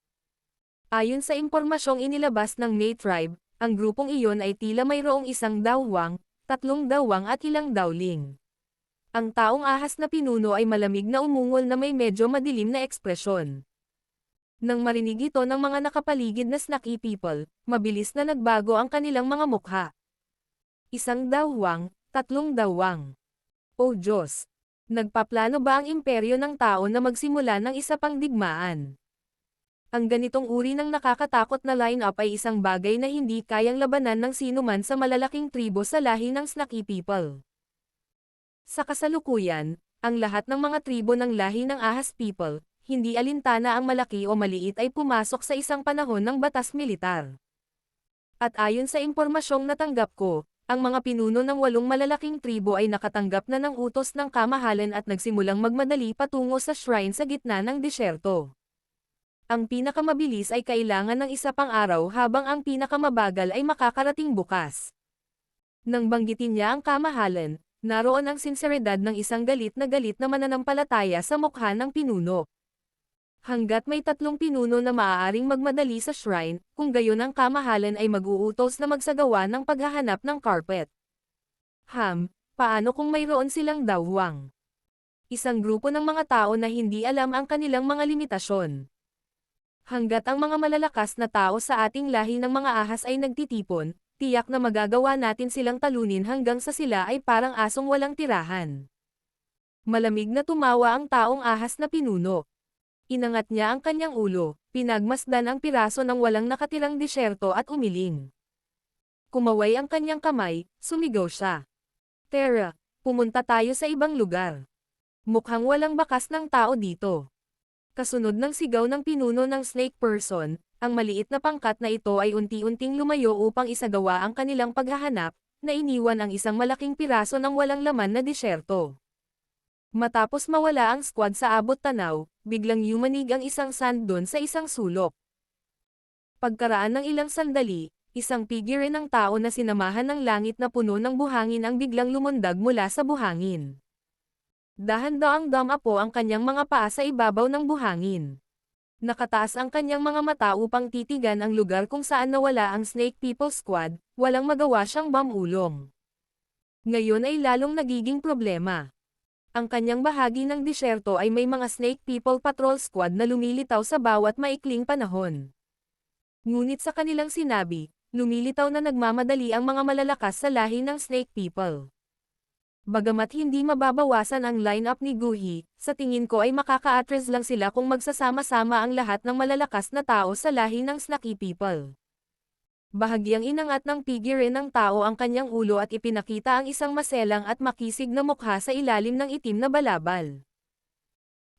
Ayon sa impormasyong inilabas ng May tribe, ang grupong iyon ay tila mayroong isang dawwang, 3 dawwang at ilang dawling. Ang taong ahas na pinuno ay malamig na umungol na may medyo madilim na ekspresyon. Nang marinig ito ng mga nakapaligid na Snake People, mabilis na nagbago ang kanilang mga mukha. Isang dawwang, 3 dawwang. O Diyos! Nagpaplano ba ang imperyo ng tao na magsimula ng isa pang digmaan? Ang ganitong uri ng nakakatakot na line-up ay isang bagay na hindi kayang labanan ng sinuman sa malalaking tribo sa lahi ng Snake People. Sa kasalukuyan, ang lahat ng mga tribo ng lahi ng Ahas People, hindi alintana ang malaki o maliit ay pumasok sa isang panahon ng batas militar. At ayon sa impormasyong natanggap ko, ang mga pinuno ng 8 malalaking tribo ay nakatanggap na ng utos ng kamahalan at nagsimulang magmadali patungo sa shrine sa gitna ng disyerto. Ang pinakamabilis ay kailangan ng isa pang araw habang ang pinakamabagal ay makakarating bukas. Nang banggitin niya ang kamahalan, naroon ang sinseridad ng isang galit na mananampalataya sa mukha ng pinuno. Hanggat may 3 pinuno na maaaring magmadali sa shrine, kung gayon ang kamahalan ay mag-uutos na magsagawa ng paghahanap ng carpet. Paano kung mayroon silang dawwang? Isang grupo ng mga tao na hindi alam ang kanilang mga limitasyon. Hanggat ang mga malalakas na tao sa ating lahi ng mga ahas ay nagtitipon, tiyak na magagawa natin silang talunin hanggang sa sila ay parang asong walang tirahan. Malamig na tumawa ang taong ahas na pinuno. Inangat niya ang kanyang ulo, pinagmasdan ang piraso ng walang nakatirang disyerto at umiling. Kumaway ang kanyang kamay, sumigaw siya. Tara, pumunta tayo sa ibang lugar. Mukhang walang bakas ng tao dito. Kasunod ng sigaw ng pinuno ng snake person, ang maliit na pangkat na ito ay unti-unting lumayo upang isagawa ang kanilang paghahanap, na iniwan ang isang malaking piraso ng walang laman na disyerto. Matapos mawala ang squad sa abot tanaw, biglang yumanig ang isang sand dune sa isang sulok. Pagkaraan ng ilang sandali, isang figure ng tao na sinamahan ng langit na puno ng buhangin ang biglang lumundag mula sa buhangin. Dahan-daang dumapo ang kanyang mga paa sa ibabaw ng buhangin. Nakataas ang kanyang mga mata upang titigan ang lugar kung saan nawala ang Snake People Squad, walang magawa siyang bamulong. Ngayon ay lalong nagiging problema. Ang kanyang bahagi ng disyerto ay may mga Snake People Patrol Squad na lumilitaw sa bawat maikling panahon. Ngunit sa kanilang sinabi, lumilitaw na nagmamadali ang mga malalakas sa lahi ng Snake People. Bagamat hindi mababawasan ang line-up ni Guhi, sa tingin ko ay makaka-address lang sila kung magsasama-sama ang lahat ng malalakas na tao sa lahi ng Snake People. Bahagyang inangat ng figure ng tao ang kanyang ulo at ipinakita ang isang maselang at makisig na mukha sa ilalim ng itim na balabal.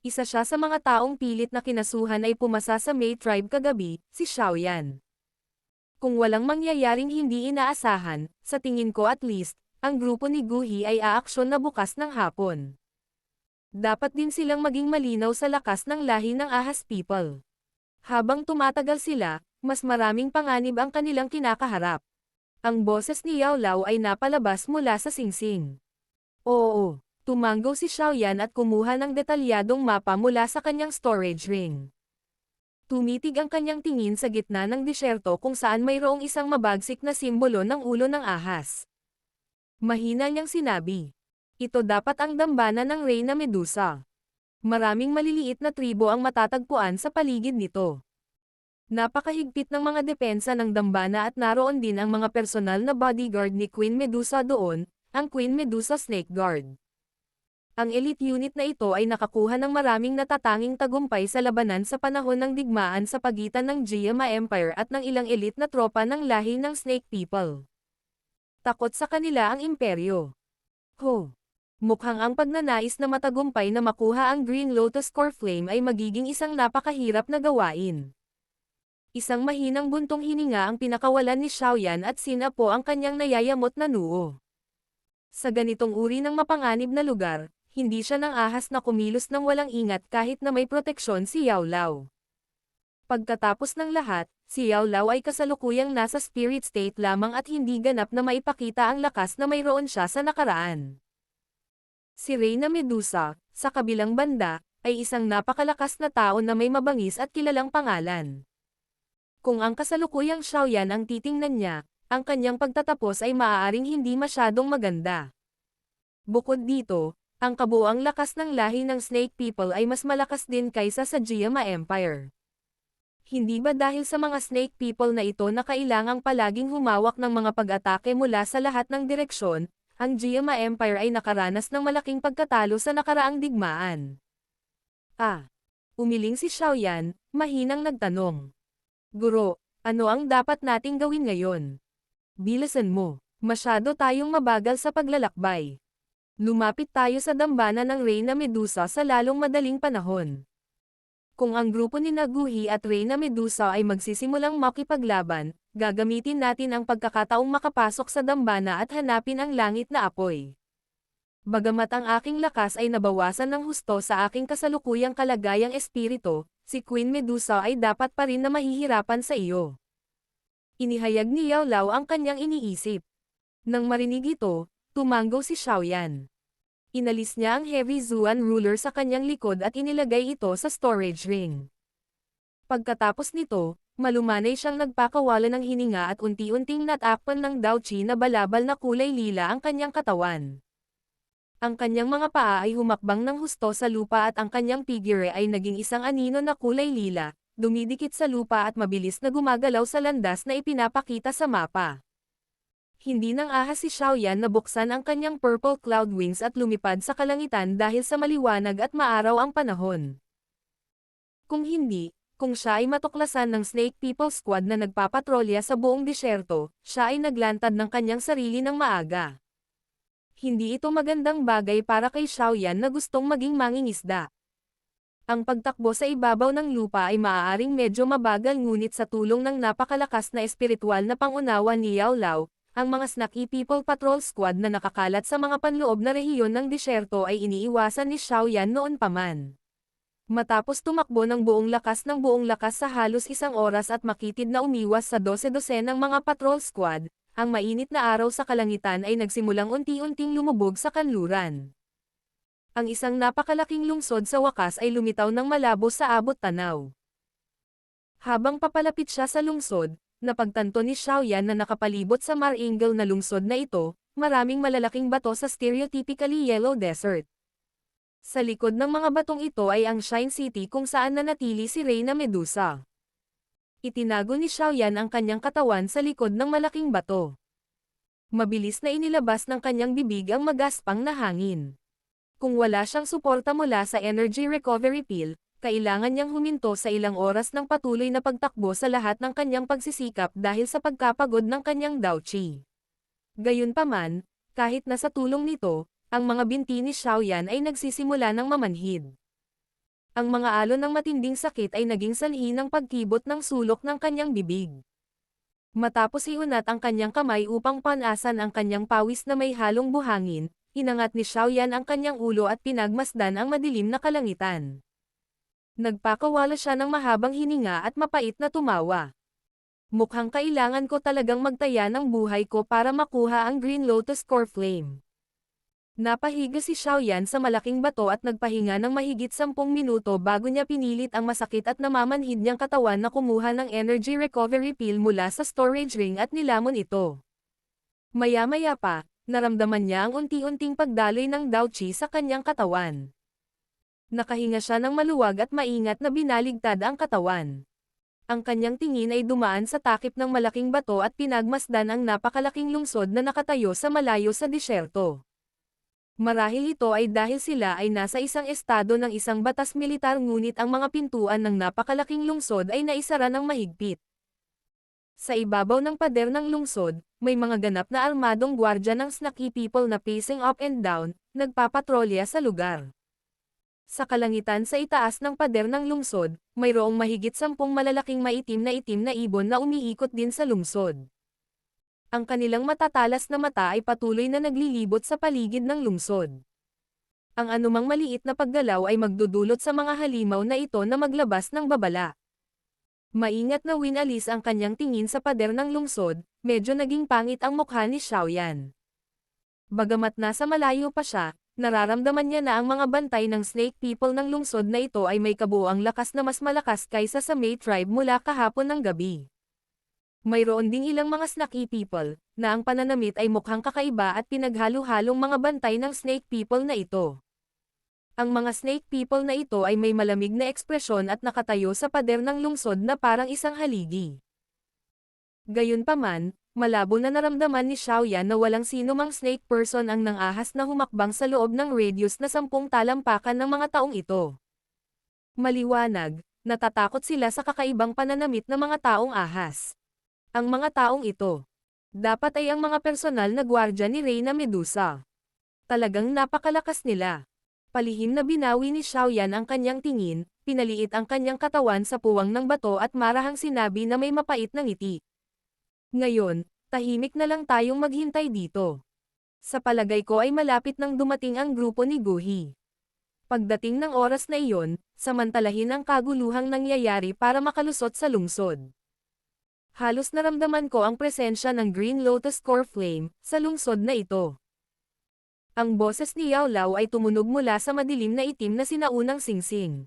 Isa siya sa mga taong pilit na kinasuhan ay pumasa sa May Tribe kagabi, si Xiaoyan. Kung walang mangyayaring hindi inaasahan, sa tingin ko at least, ang grupo ni Guhi ay aaksyon na bukas ng hapon. Dapat din silang maging malinaw sa lakas ng lahi ng Ahas People. Habang tumatagal sila, mas maraming panganib ang kanilang kinakaharap. Ang boses ni Yao Lao ay napalabas mula sa singsing. Oo, tumanggo si Xiaoyan at kumuha ng detalyadong mapa mula sa kanyang storage ring. Tumitig ang kanyang tingin sa gitna ng disyerto kung saan mayroong isang mabagsik na simbolo ng ulo ng ahas. Mahina niyang sinabi. Ito dapat ang dambana ng Reyna Medusa. Maraming maliliit na tribo ang matatagpuan sa paligid nito. Napakahigpit ng mga depensa ng dambana at naroon din ang mga personal na bodyguard ni Queen Medusa doon, ang Queen Medusa Snake Guard. Ang elite unit na ito ay nakakuha ng maraming natatanging tagumpay sa labanan sa panahon ng digmaan sa pagitan ng Jiama Empire at ng ilang elite na tropa ng lahi ng Snake People. Takot sa kanila ang imperyo. Mukhang ang pagnanais na matagumpay na makuha ang Green Lotus Core Flame ay magiging isang napakahirap na gawain. Isang mahinang buntong hininga ang pinakawalan ni Xiaoyan at sinapo ang kanyang nayayamot na noo. Sa ganitong uri ng mapanganib na lugar, hindi siya ng ahas na kumilos ng walang ingat kahit na may proteksyon si Yao Lao. Pagkatapos ng lahat, si Yao Lao ay kasalukuyang nasa spirit state lamang at hindi ganap na maipakita ang lakas na mayroon siya sa nakaraan. Si Reyna Medusa, sa kabilang banda, ay isang napakalakas na tao na may mabangis at kilalang pangalan. Kung ang kasalukuyang Xiaoyan ang titingnan niya, ang kanyang pagtatapos ay maaaring hindi masyadong maganda. Bukod dito, ang kabuuang lakas ng lahi ng Snake People ay mas malakas din kaysa sa Jiama Empire. Hindi ba dahil sa mga Snake People na ito na kailangang palaging humawak ng mga pag-atake mula sa lahat ng direksyon, ang Jiama Empire ay nakaranas ng malaking pagkatalo sa nakaraang digmaan? Umiling si Xiaoyan, mahinang nagtanong. Guro, ano ang dapat nating gawin ngayon? Bilisan mo, masyado tayong mabagal sa paglalakbay. Lumapit tayo sa dambana ng Reyna Medusa sa lalong madaling panahon. Kung ang grupo ni Guhi at Reyna Medusa ay magsisimulang makipaglaban, gagamitin natin ang pagkakataong makapasok sa dambana at hanapin ang langit na apoy. Bagamat ang aking lakas ay nabawasan ng husto sa aking kasalukuyang kalagayang espiritu, si Queen Medusa ay dapat pa rin na mahihirapan sa iyo. Inihayag ni Yao Lao ang kanyang iniisip. Nang marinig ito, tumanggo si Xiaoyan. Inalis niya ang Heavy Zuan ruler sa kanyang likod at inilagay ito sa storage ring. Pagkatapos nito, malumanay siyang nagpakawala ng hininga at unti-unting natakpan ng Daochi na balabal na kulay lila ang kanyang katawan. Ang kanyang mga paa ay humakbang ng husto sa lupa at ang kanyang figure ay naging isang anino na kulay lila, dumidikit sa lupa at mabilis na gumagalaw sa landas na ipinapakita sa mapa. Hindi nang ahas si Xiaoyan na buksan ang kanyang purple cloud wings at lumipad sa kalangitan dahil sa maliwanag at maaraw ang panahon. Kung hindi, kung siya ay matuklasan ng Snake People Squad na nagpapatrolya sa buong disyerto, siya ay naglantad ng kanyang sarili ng maaga. Hindi ito magandang bagay para kay Xiaoyan na gustong maging mangingisda. Ang pagtakbo sa ibabaw ng lupa ay maaaring medyo mabagal ngunit sa tulong ng napakalakas na espiritual na pangunawa ni Yao Lao, ang mga Snaky People Patrol Squad na nakakalat sa mga panloob na rehiyon ng disyerto ay iniiwasan ni Xiaoyan noon pa man. Matapos tumakbo ng buong lakas sa halos isang oras at makitid na umiwas sa 12-12 ng mga patrol squad, ang mainit na araw sa kalangitan ay nagsimulang unti-unting lumubog sa kanluran. Ang isang napakalaking lungsod sa wakas ay lumitaw ng malabo sa abot tanaw. Habang papalapit siya sa lungsod, napagtanto ni Xiaoyan na nakapalibot sa mar-angle na lungsod na ito, maraming malalaking bato sa stereotypically yellow desert. Sa likod ng mga batong ito ay ang Shine City kung saan nanatili si Reyna Medusa. Itinago ni Xiaoyan ang kanyang katawan sa likod ng malaking bato. Mabilis na inilabas ng kanyang bibig ang magaspang na hangin. Kung wala siyang suporta mula sa energy recovery pill, kailangan niyang huminto sa ilang oras ng patuloy na pagtakbo sa lahat ng kanyang pagsisikap dahil sa pagkapagod ng kanyang Daoqi. Gayunpaman, kahit na sa tulong nito, ang mga binti ni Xiaoyan ay nagsisimula ng mamanhid. Ang mga alon ng matinding sakit ay naging sanhi ng pagkibot ng sulok ng kanyang bibig. Matapos iunat ang kanyang kamay upang panasan ang kanyang pawis na may halong buhangin, inangat ni Xiaoyan ang kanyang ulo at pinagmasdan ang madilim na kalangitan. Nagpakawala siya ng mahabang hininga at mapait na tumawa. Mukhang kailangan ko talagang magtaya ng buhay ko para makuha ang Green Lotus Core Flame. Napahiga si Xiaoyan sa malaking bato at nagpahinga ng mahigit 10 minuto bago niya pinilit ang masakit at namamanhid niyang katawan na kumuha ng energy recovery pill mula sa storage ring at nilamon ito. Maya-maya pa, naramdaman niya ang unti-unting pagdaloy ng Daoqi sa kanyang katawan. Nakahinga siya ng maluwag at maingat na binaligtad ang katawan. Ang kanyang tingin ay dumaan sa takip ng malaking bato at pinagmasdan ang napakalaking lungsod na nakatayo sa malayo sa disyerto. Marahil ito ay dahil sila ay nasa isang estado ng isang batas militar ngunit ang mga pintuan ng napakalaking lungsod ay naisara ng mahigpit. Sa ibabaw ng pader ng lungsod, may mga ganap na armadong gwardya ng Snaky People na pacing up and down, nagpapatrolya sa lugar. Sa kalangitan sa itaas ng pader ng lungsod, mayroong mahigit 10 malalaking maitim na ibon na umiikot din sa lungsod. Ang kanilang matatalas na mata ay patuloy na naglilibot sa paligid ng lungsod. Ang anumang maliit na paggalaw ay magdudulot sa mga halimaw na ito na maglabas ng babala. Maingat na winalis ang kanyang tingin sa pader ng lungsod, medyo naging pangit ang mukha ni Xiaoyan. Bagamat nasa malayo pa siya, nararamdaman niya na ang mga bantay ng Snake People ng lungsod na ito ay may kabuuang lakas na mas malakas kaysa sa May Tribe mula kahapon ng gabi. Mayroon ding ilang mga Snaky People, na ang pananamit ay mukhang kakaiba at pinaghalo-halong mga bantay ng Snake People na ito. Ang mga Snake People na ito ay may malamig na ekspresyon at nakatayo sa pader ng lungsod na parang isang haligi. Gayunpaman, malabo na naramdaman ni Xiaoyan na walang sino mang snake person ang nangahas na humakbang sa loob ng radius na 10 talampakan ng mga taong ito. Maliwanag, natatakot sila sa kakaibang pananamit ng mga taong ahas. Ang mga taong ito, dapat ay ang mga personal na gwardya ni Reyna Medusa. Talagang napakalakas nila. Palihim na binawi ni Xiaoyan ang kanyang tingin, pinaliit ang kanyang katawan sa puwang ng bato at marahang sinabi na may mapait na ngiti. Ngayon, tahimik na lang tayong maghintay dito. Sa palagay ko ay malapit nang dumating ang grupo ni Guhi. Pagdating ng oras na iyon, samantalahin ang kaguluhang nangyayari para makalusot sa lungsod. Halos naramdaman ko ang presensya ng Green Lotus Core Flame sa lungsod na ito. Ang boses ni Yao Lao ay tumunog mula sa madilim na itim na sinaunang singsing.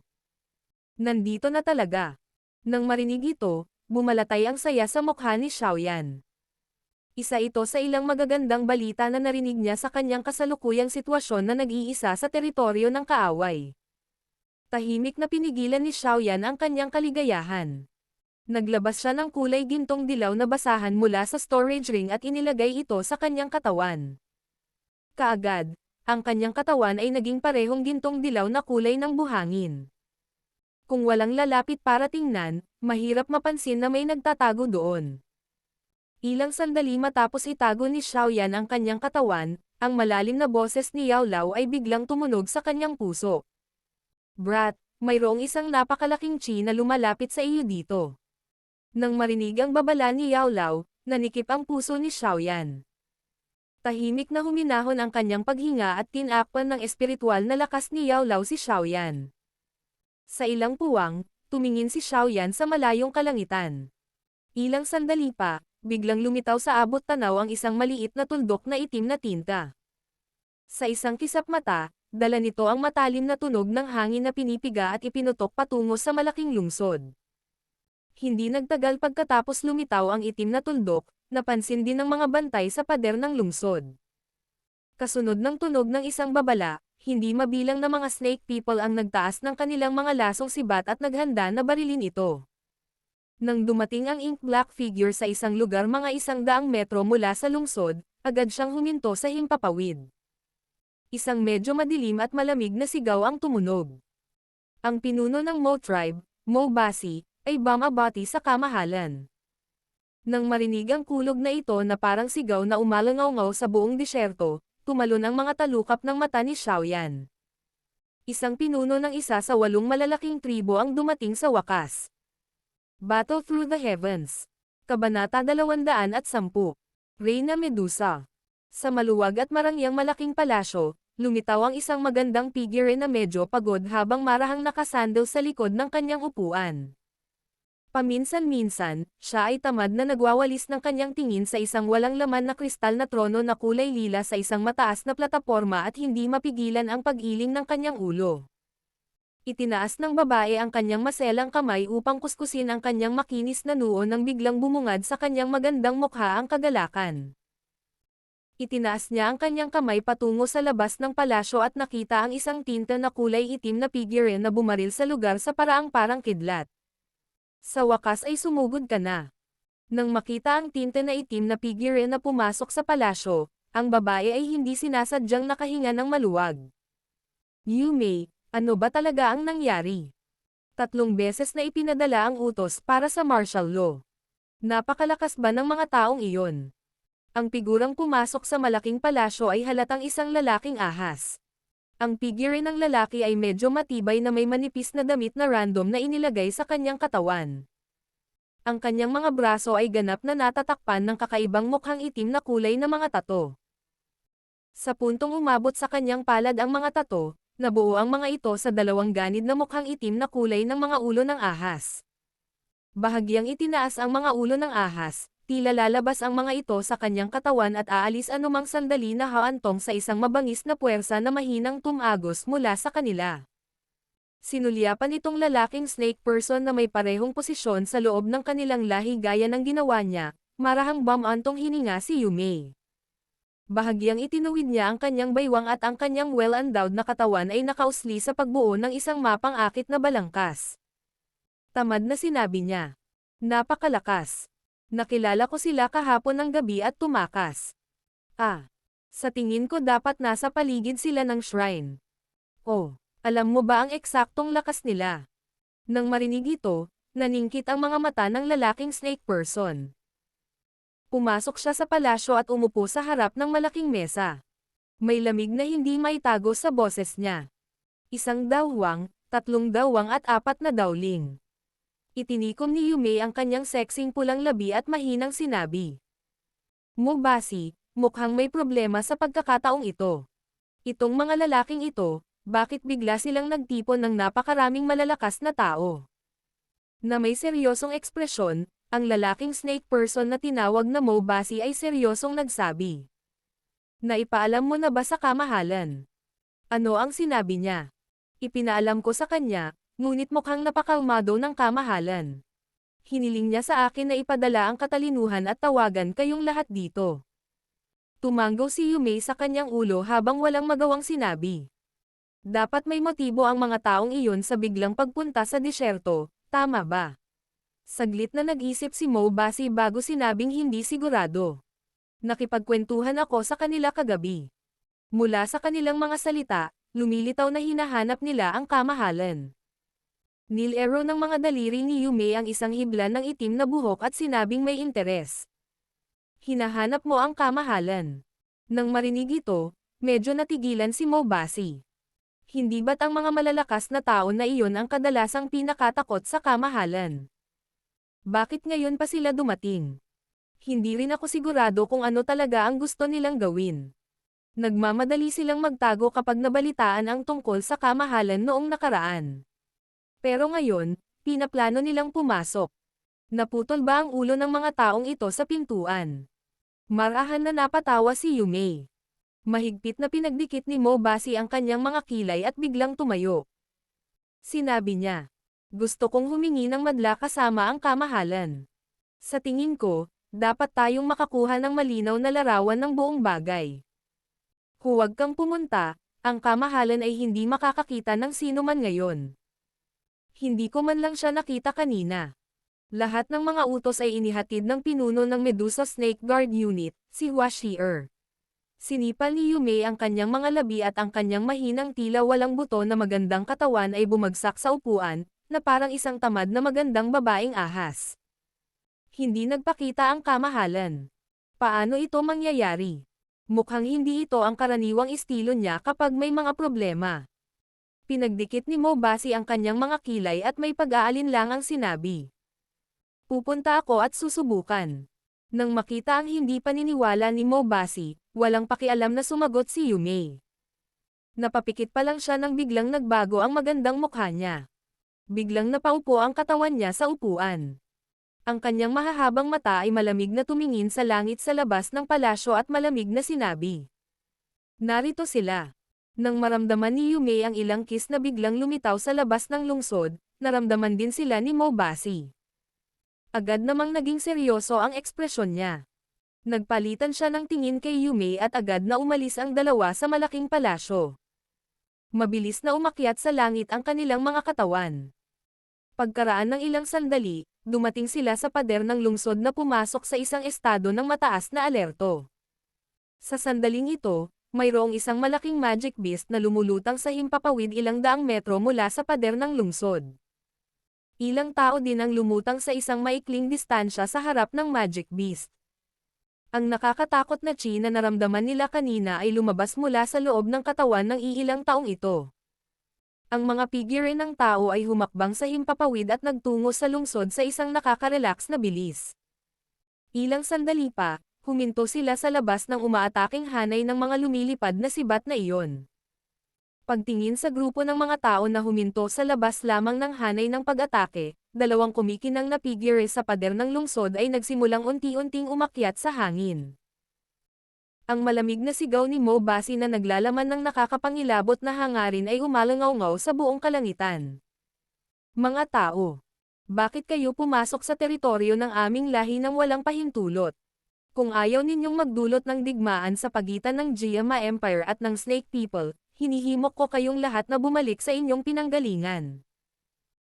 Nandito na talaga. Nang marinig ito, bumalatay ang saya sa mukha ni Xiaoyan. Isa ito sa ilang magagandang balita na narinig niya sa kanyang kasalukuyang sitwasyon na nag-iisa sa teritoryo ng kaaway. Tahimik na pinigilan ni Xiaoyan ang kanyang kaligayahan. Naglabas siya ng kulay gintong dilaw na basahan mula sa storage ring at inilagay ito sa kanyang katawan. Kaagad, ang kanyang katawan ay naging parehong gintong dilaw na kulay ng buhangin. Kung walang lalapit para tingnan, mahirap mapansin na may nagtatago doon. Ilang sandali matapos itago ni Xiaoyan ang kanyang katawan, ang malalim na boses ni Yao Lao ay biglang tumunog sa kanyang puso. Brat, mayroong isang napakalaking chi na lumalapit sa iyo dito. Nang marinig ang babala ni Yao Lao, nanikip ang puso ni Xiaoyan. Tahimik na huminahon ang kanyang paghinga at tinakpan ng espiritual na lakas ni Yao Lao si Xiaoyan. Sa ilang puwang, tumingin si Xiaoyan sa malayong kalangitan. Ilang sandali pa, biglang lumitaw sa abot tanaw ang isang maliit na tuldok na itim na tinta. Sa isang kisap mata, dala nito ang matalim na tunog ng hangin na pinipiga at ipinutok patungo sa malaking lungsod. Hindi nagtagal pagkatapos lumitaw ang itim na tuldok, napansin din ng mga bantay sa pader ng lungsod. Kasunod ng tunog ng isang babala, hindi mabilang na mga snake people ang nagtaas ng kanilang mga lasong sibat at naghanda na barilin ito. Nang dumating ang ink black figure sa isang lugar mga 100 metro mula sa lungsod, agad siyang huminto sa himpapawid. Isang medyo madilim at malamig na sigaw ang tumunog. Ang pinuno ng Mo tribe, Mo Basi, ay bumabati sa kamahalan. Nang marinig ang kulog na ito na parang sigaw na umalangaw-ngaw sa buong disyerto, tumalon ang mga talukap ng mata ni Xiaoyan. Isang pinuno ng isa sa 8 malalaking tribo ang dumating sa wakas. Battle Through the Heavens. Kabanata 210. Reyna Medusa. Sa maluwag at marangyang malaking palasyo, lumitaw ang isang magandang figure na medyo pagod habang marahang nakasandal sa likod ng kanyang upuan. Paminsan-minsan, siya ay tamad na nagwawalis ng kanyang tingin sa isang walang laman na kristal na trono na kulay lila sa isang mataas na plataporma at hindi mapigilan ang pag-iling ng kanyang ulo. Itinaas ng babae ang kanyang maselang kamay upang kuskusin ang kanyang makinis na noo nang biglang bumungad sa kanyang magandang mukha ang kagalakan. Itinaas niya ang kanyang kamay patungo sa labas ng palasyo at nakita ang isang tinta na kulay itim na figure na bumaril sa lugar sa paraang parang kidlat. Sa wakas ay sumugod ka na. Nang makita ang tinta na itim na figure na pumasok sa palasyo, ang babae ay hindi sinasadyang nakahinga ng maluwag. Yume, ano ba talaga ang nangyari? 3 beses na ipinadala ang utos para sa martial law. Napakalakas ba ng mga taong iyon? Ang figurang pumasok sa malaking palasyo ay halatang isang lalaking ahas. Ang figure ng lalaki ay medyo matibay na may manipis na damit na random na inilagay sa kanyang katawan. Ang kanyang mga braso ay ganap na natatakpan ng kakaibang mukhang itim na kulay na mga tato. Sa puntong umabot sa kanyang palad ang mga tato, nabuo ang mga ito sa 2 ganid na mukhang itim na kulay ng mga ulo ng ahas. Bahagyang itinaas ang mga ulo ng ahas, tila lalabas ang mga ito sa kanyang katawan at aalis anumang sandali na haantong sa isang mabangis na puwersa na mahinang tumagos mula sa kanila. Sinulyapan itong lalaking snake person na may parehong posisyon sa loob ng kanilang lahi gaya ng ginawa niya, marahang bumantong hininga si Yume. Bahagyang itinuwid niya ang kanyang baywang at ang kanyang well-endowed na katawan ay nakausli sa pagbuo ng isang mapang-akit na balangkas. Tamad na sinabi niya. Napakalakas. Nakilala ko sila kahapon ng gabi at tumakas. Sa tingin ko dapat nasa paligid sila ng shrine. Oh, alam mo ba ang eksaktong lakas nila? Nang marinig ito, naningkit ang mga mata ng lalaking snake person. Pumasok siya sa palasyo at umupo sa harap ng malaking mesa. May lamig na hindi maitago sa boses niya. 1 dawwang, 3 dawwang at 4 na dawling. Itinikom ni Yume ang kanyang sexing pulang labi at mahinang sinabi. Mo Basi, mukhang may problema sa pagkakataong ito. Itong mga lalaking ito, bakit bigla silang nagtipon ng napakaraming malalakas na tao? Na may seryosong ekspresyon, ang lalaking snake person na tinawag na Mo Basi ay seryosong nagsabi. Naipaalam mo na ba sa kamahalan? Ano ang sinabi niya? Ipinaalam ko sa kanya, ngunit mukhang napakalmado ng kamahalan. Hiniling niya sa akin na ipadala ang katalinuhan at tawagan kayong lahat dito. Tumanggaw si Yume sa kanyang ulo habang walang magawang sinabi. Dapat may motibo ang mga taong iyon sa biglang pagpunta sa disyerto, tama ba? Saglit na nag-isip si Mo Basi bago sinabing hindi sigurado. Nakipagkwentuhan ako sa kanila kagabi. Mula sa kanilang mga salita, lumilitaw na hinahanap nila ang kamahalan. Nilero ng mga daliri ni Yume ang isang hibla ng itim na buhok at sinabing may interes. Hinahanap mo ang kamahalan. Nang marinig ito, medyo natigilan si Mo Basi. Hindi ba't ang mga malalakas na tao na iyon ang kadalasang pinakatakot sa kamahalan? Bakit ngayon pa sila dumating? Hindi rin ako sigurado kung ano talaga ang gusto nilang gawin. Nagmamadali silang magtago kapag nabalitaan ang tungkol sa kamahalan noong nakaraan. Pero ngayon, pinaplano nilang pumasok. Naputol ba ang ulo ng mga taong ito sa pintuan? Marahan na napatawa si Yume. Mahigpit na pinagdikit ni Mo Basi ang kanyang mga kilay at biglang tumayo. Sinabi niya, gusto kong humingi ng madla kasama ang kamahalan. Sa tingin ko, dapat tayong makakuha ng malinaw na larawan ng buong bagay. Huwag kang pumunta, ang kamahalan ay hindi makakakita ng sino man ngayon. Hindi ko man lang siya nakita kanina. Lahat ng mga utos ay inihatid ng pinuno ng Medusa Snake Guard Unit, si Hua Shi'er. Sinipal ni Yume ang kanyang mga labi at ang kanyang mahinang tila walang buto na magandang katawan ay bumagsak sa upuan, na parang isang tamad na magandang babaeng ahas. Hindi nagpakita ang kamahalan. Paano ito mangyayari? Mukhang hindi ito ang karaniwang estilo niya kapag may mga problema. Pinagdikit ni Mo Basi ang kanyang mga kilay at may pag-aalinlangang sinabi. Pupunta ako at susubukan. Nang makita ang hindi paniniwala ni Mo Basi, walang pakialam na sumagot si Yume. Napapikit pa lang siya nang biglang nagbago ang magandang mukha niya. Biglang napaupo ang katawan niya sa upuan. Ang kanyang mahahabang mata ay malamig na tumingin sa langit sa labas ng palasyo at malamig na sinabi. Narito sila. Nang maramdaman ni Yume ang ilang kiss na biglang lumitaw sa labas ng lungsod, naramdaman din sila ni Mo Basi. Agad namang naging seryoso ang ekspresyon niya. Nagpalitan siya ng tingin kay Yume at agad na umalis ang dalawa sa malaking palasyo. Mabilis na umakyat sa langit ang kanilang mga katawan. Pagkaraan ng ilang sandali, dumating sila sa pader ng lungsod na pumasok sa isang estado ng mataas na alerto. Sa sandaling ito, mayroong isang malaking magic beast na lumulutang sa himpapawid ilang daang metro mula sa pader ng lungsod. Ilang tao din ang lumutang sa isang maikling distansya sa harap ng magic beast. Ang nakakatakot na chi na naramdaman nila kanina ay lumabas mula sa loob ng katawan ng iilang taong ito. Ang mga figure ng tao ay humakbang sa himpapawid at nagtungo sa lungsod sa isang nakaka-relax na bilis. Ilang sandali pa, huminto sila sa labas ng umaataking hanay ng mga lumilipad na sibat na iyon. Pagtingin sa grupo ng mga tao na huminto sa labas lamang ng hanay ng pag-atake, dalawang kumikinang na figure sa pader ng lungsod ay nagsimulang unti-unting umakyat sa hangin. Ang malamig na sigaw ni Mo Basi na naglalaman ng nakakapangilabot na hangarin ay umalangaw-ngaw sa buong kalangitan. Mga tao, bakit kayo pumasok sa teritoryo ng aming lahi nang walang pahintulot? Kung ayaw ninyong magdulot ng digmaan sa pagitan ng Jiama Empire at ng Snake People, hinihimok ko kayong lahat na bumalik sa inyong pinanggalingan.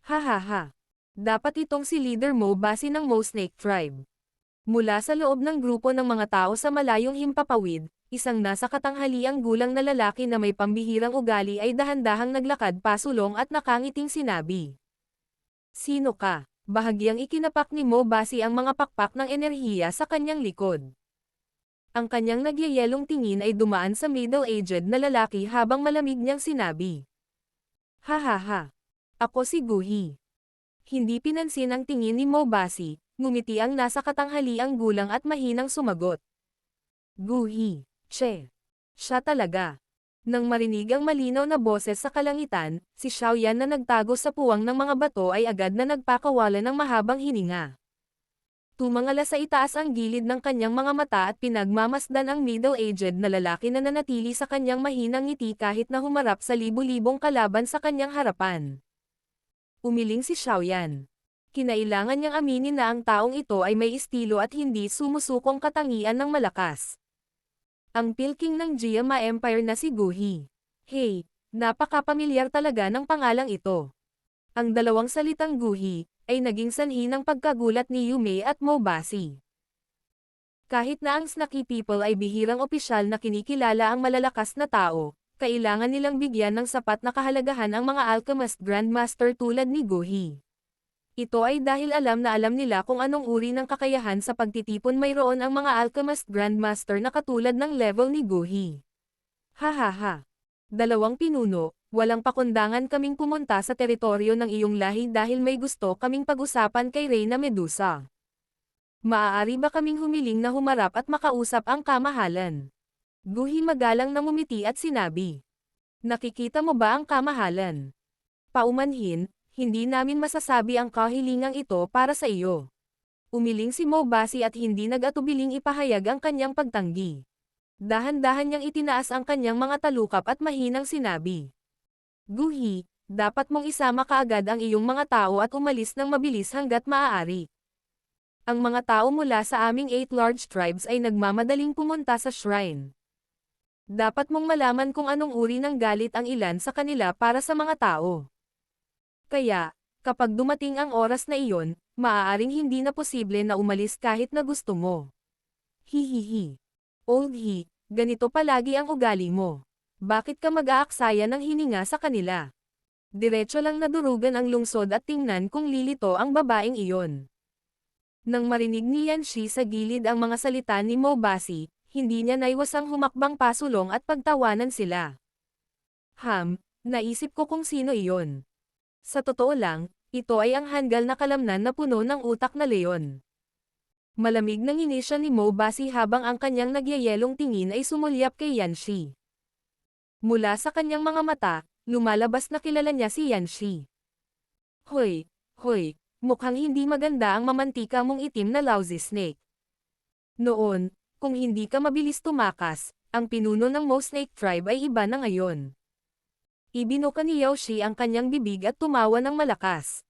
Hahaha. Dapat itong si Leader Mo Basi ng Mo Snake Tribe. Mula sa loob ng grupo ng mga tao sa malayong himpapawid, isang nasa katanghaliang gulang na lalaki na may pambihirang ugali ay dahan-dahang naglakad pasulong at nakangiting sinabi. Sino ka? Bahagyang ikinapak ni Mo Basi ang mga pakpak ng enerhiya sa kanyang likod. Ang kanyang nagyayelong tingin ay dumaan sa middle-aged na lalaki habang malamig niyang sinabi. Hahaha. Ako si Guhi. Hindi pinansin ang tingin ni Mo Basi, ngumiti ang nasa katanghaliang gulang at mahinang sumagot. Guhi. Che. Siya talaga. Nang marinig ang malinaw na boses sa kalangitan, si Xiaoyan na nagtago sa puwang ng mga bato ay agad na nagpakawala ng mahabang hininga. Tumangala sa itaas ang gilid ng kanyang mga mata at pinagmamasdan ang middle-aged na lalaki na nanatili sa kanyang mahinang ngiti kahit na humarap sa libu-libong kalaban sa kanyang harapan. Umiling si Xiaoyan. Kinailangan niyang aminin na ang taong ito ay may estilo at hindi sumusukong katangian ng malakas. Ang pilking ng Jiama Empire na si Guhi. Hey, Napakapamilyar talaga ng pangalang ito. Ang dalawang salitang guhi, ay naging sanhi ng pagkagulat ni Yume at Mobasi. Kahit na ang Snaky People ay bihirang opisyal na kinikilala ang malalakas na tao, kailangan nilang bigyan ng sapat na kahalagahan ang mga Alchemist Grandmaster tulad ni Guhi. Ito ay dahil alam na alam nila kung anong uri ng kakayahan sa pagtitipon mayroon ang mga Alchemist Grandmaster na katulad ng level ni Guhi. Hahaha. Dalawang pinuno, walang pakundangan kaming pumunta sa teritoryo ng iyong lahi dahil may gusto kaming pag-usapan kay Reyna Medusa. Maaari ba kaming humiling na humarap at makausap ang kamahalan? Guhi magalang na ngumiti at sinabi. Nakikita mo ba ang kamahalan? Paumanhin, hindi namin masasabi ang kahilingang ito para sa iyo. Umiling si Mobasi at hindi nag-atubiling ipahayag ang kanyang pagtanggi. Dahan-dahan niyang itinaas ang kanyang mga talukap at mahinang sinabi. Guhi, dapat mong isama kaagad ang iyong mga tao at umalis ng mabilis hanggat maaari. Ang mga tao mula sa aming 8 large tribes ay nagmamadaling pumunta sa shrine. Dapat mong malaman kung anong uri ng galit ang ilan sa kanila para sa mga tao. Kaya, kapag dumating ang oras na iyon, maaaring hindi na posible na umalis kahit na gusto mo. Hihihi. Old He, ganito palagi ang ugali mo. Bakit ka mag-aaksaya ng hininga sa kanila? Diretso lang nadurugan ang lungsod at tingnan kung lilito ang babaeng iyon. Nang marinig ni Yanshi sa gilid ang mga salita ni Mobasi, hindi niya naiwasang humakbang pasulong at pagtawanan sila. Naisip ko kung sino iyon. Sa totoo lang, ito ay ang hanggal na kalamnan na puno ng utak na leon. Malamig nang inisya ni Mobasi habang ang kanyang nagyayelong tingin ay sumulyap kay Yanshi. Mula sa kanyang mga mata, lumalabas na kilala niya si Yanshi. Hoy, mukhang hindi maganda ang mamantika mong itim na lousy snake. Noon, kung hindi ka mabilis tumakas, ang pinuno ng Mo Snake Tribe ay iba na ngayon. Ibinuka ni Yaoshi ang kanyang bibig at tumawa ng malakas.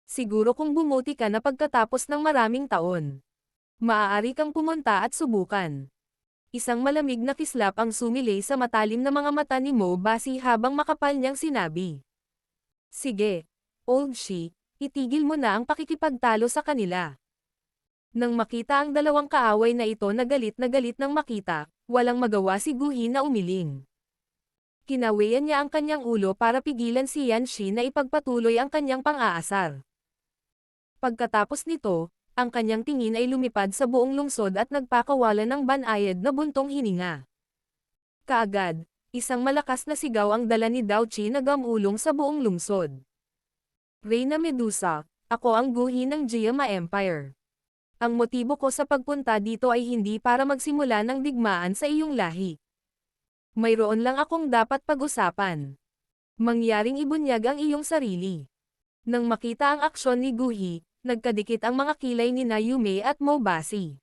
Siguro kung bumuti ka na pagkatapos ng maraming taon. Maaari kang pumunta at subukan. Isang malamig na kislap ang sumilay sa matalim na mga mata ni Mobasi habang makapal niyang sinabi. Sige, Old She, itigil mo na ang pakikipagtalo sa kanila. Nang makita ang dalawang kaaway na ito na galit nang makita, walang magawa si Guhi na umiling. Kinawayan niya ang kanyang ulo para pigilan si Yanshi na ipagpatuloy ang kanyang pang-aasar. Pagkatapos nito, ang kanyang tingin ay lumipad sa buong lungsod at nagpakawalan ng banayad na buntong hininga. Kaagad, isang malakas na sigaw ang dala ni Daochi na gamulong sa buong lungsod. Reyna Medusa, ako ang Guhi ng Jiama Empire. Ang motibo ko sa pagpunta dito ay hindi para magsimula ng digmaan sa iyong lahi. Mayroon lang akong dapat pag-usapan. Mangyaring ibunyag ang iyong sarili. Nang makita ang aksyon ni Guhi, nagkadikit ang mga kilay ni Yume at Mobasi.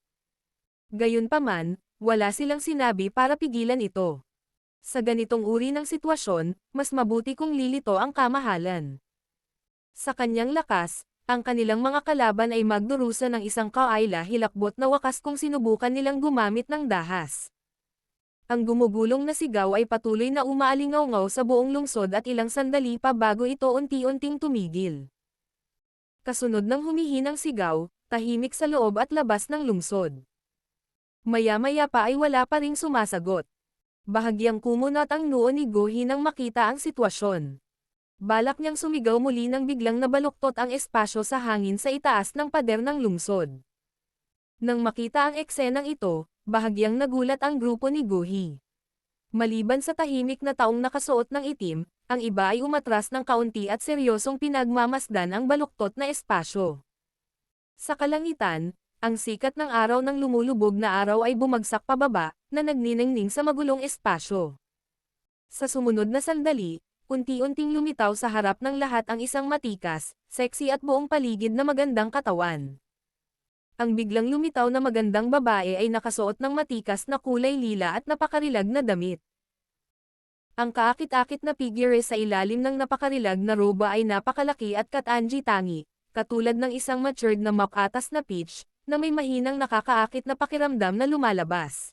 Gayunpaman, wala silang sinabi para pigilan ito. Sa ganitong uri ng sitwasyon, mas mabuti kung lilito ang kamahalan. Sa kanyang lakas, ang kanilang mga kalaban ay magdurusa ng isang kaayla hilakbot na wakas kung sinubukan nilang gumamit ng dahas. Ang gumugulong na sigaw ay patuloy na umaalingaw-ngaw sa buong lungsod at ilang sandali pa bago ito unti-unting tumigil. Kasunod ng humihinang sigaw, tahimik sa loob at labas ng lungsod. Maya-maya pa ay wala pa ring sumasagot. Bahagyang kumunat ang noo ni Guhi nang makita ang sitwasyon. Balak niyang sumigaw muli nang biglang nabaluktot ang espasyo sa hangin sa itaas ng pader ng lungsod. Nang makita ang eksenang ito, bahagyang nagulat ang grupo ni Guhi. Maliban sa tahimik na taong nakasuot ng itim, ang iba ay umatras ng kaunti at seryosong pinagmamasdan ang baluktot na espasyo. Sa kalangitan, ang sikat ng araw ng lumulubog na araw ay bumagsak pababa, na nagniningning sa magulong espasyo. Sa sumunod na sandali, unti-unting lumitaw sa harap ng lahat ang isang matikas, sexy at buong paligid na magandang katawan. Ang biglang lumitaw na magandang babae ay nakasuot ng matikas na kulay lila at napakarilag na damit. Ang kaakit-akit na figure sa ilalim ng napakarilag na roba ay napakalaki at katangi-tangi, katulad ng isang matured na mapatas na peach, na may mahinang nakakaakit na pakiramdam na lumalabas.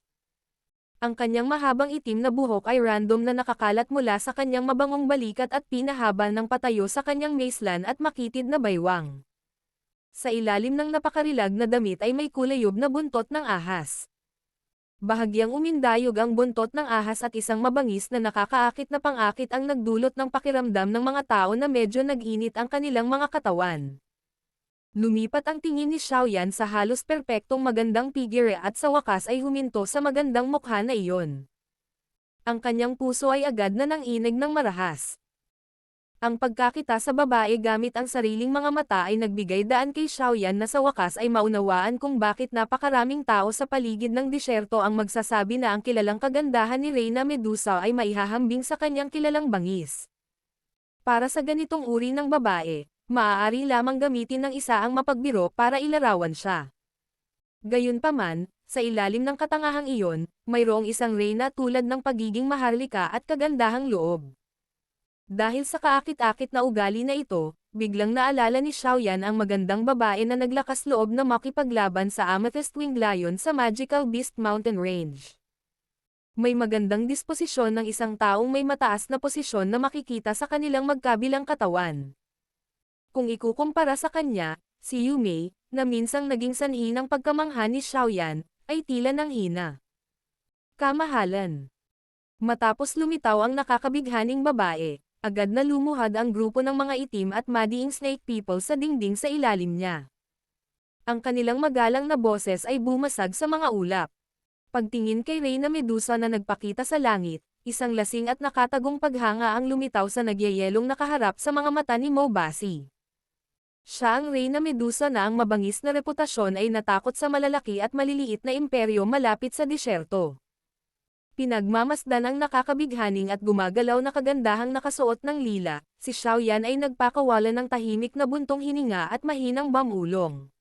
Ang kanyang mahabang itim na buhok ay random na nakakalat mula sa kanyang mabangong balikat at pinahaba ng patayo sa kanyang waistline at makitid na baywang. Sa ilalim ng napakarilag na damit ay may kulayob na buntot ng ahas. Bahagyang umindayog ang buntot ng ahas at isang mabangis na nakakaakit na pangakit ang nagdulot ng pakiramdam ng mga tao na medyo nag-init ang kanilang mga katawan. Lumipat ang tingin ni Xiaoyan sa halos perpektong magandang figure at sa wakas ay huminto sa magandang mukha na iyon. Ang kanyang puso ay agad na nanginig ng marahas. Ang pagkakita sa babae gamit ang sariling mga mata ay nagbigay daan kay Xiaoyan na sa wakas ay maunawaan kung bakit napakaraming tao sa paligid ng disyerto ang magsasabi na ang kilalang kagandahan ni Reyna Medusa ay maihahambing sa kanyang kilalang bangis. Para sa ganitong uri ng babae, maaari lamang gamitin ng isa ang mapagbiro para ilarawan siya. Gayunpaman, sa ilalim ng katangahang iyon, mayroong isang reyna tulad ng pagiging maharlika at kagandahang loob. Dahil sa kaakit-akit na ugali na ito, biglang naalala ni Xiaoyan ang magandang babae na naglakas loob na makipaglaban sa Amethyst Winged Lion sa Magical Beast Mountain Range. May magandang disposisyon ng isang taong may mataas na posisyon na makikita sa kanilang magkabilang katawan. Kung ikukumpara sa kanya, si Yumei, na minsang naging sanhi ng pagkamangha ni Xiaoyan, ay tila nang hina. Kamahalan. Matapos lumitaw ang nakakabighaning babae, agad na lumuhad ang grupo ng mga itim at madiing snake people sa dingding sa ilalim niya. Ang kanilang magalang na boses ay bumasag sa mga ulap. Pagtingin kay Reyna Medusa na nagpakita sa langit, isang lasing at nakatagong paghanga ang lumitaw sa nagyayelong nakaharap sa mga mata ni Mobasi. Siya ang Reyna Medusa na ang mabangis na reputasyon ay natakot sa malalaki at maliliit na imperyo malapit sa disyerto. Pinagmamasdan ang nakakabighaning at gumagalaw na kagandahang nakasuot ng lila, si Xiaoyan ay nagpakawalan ng tahimik na buntong hininga at mahinang bamulong.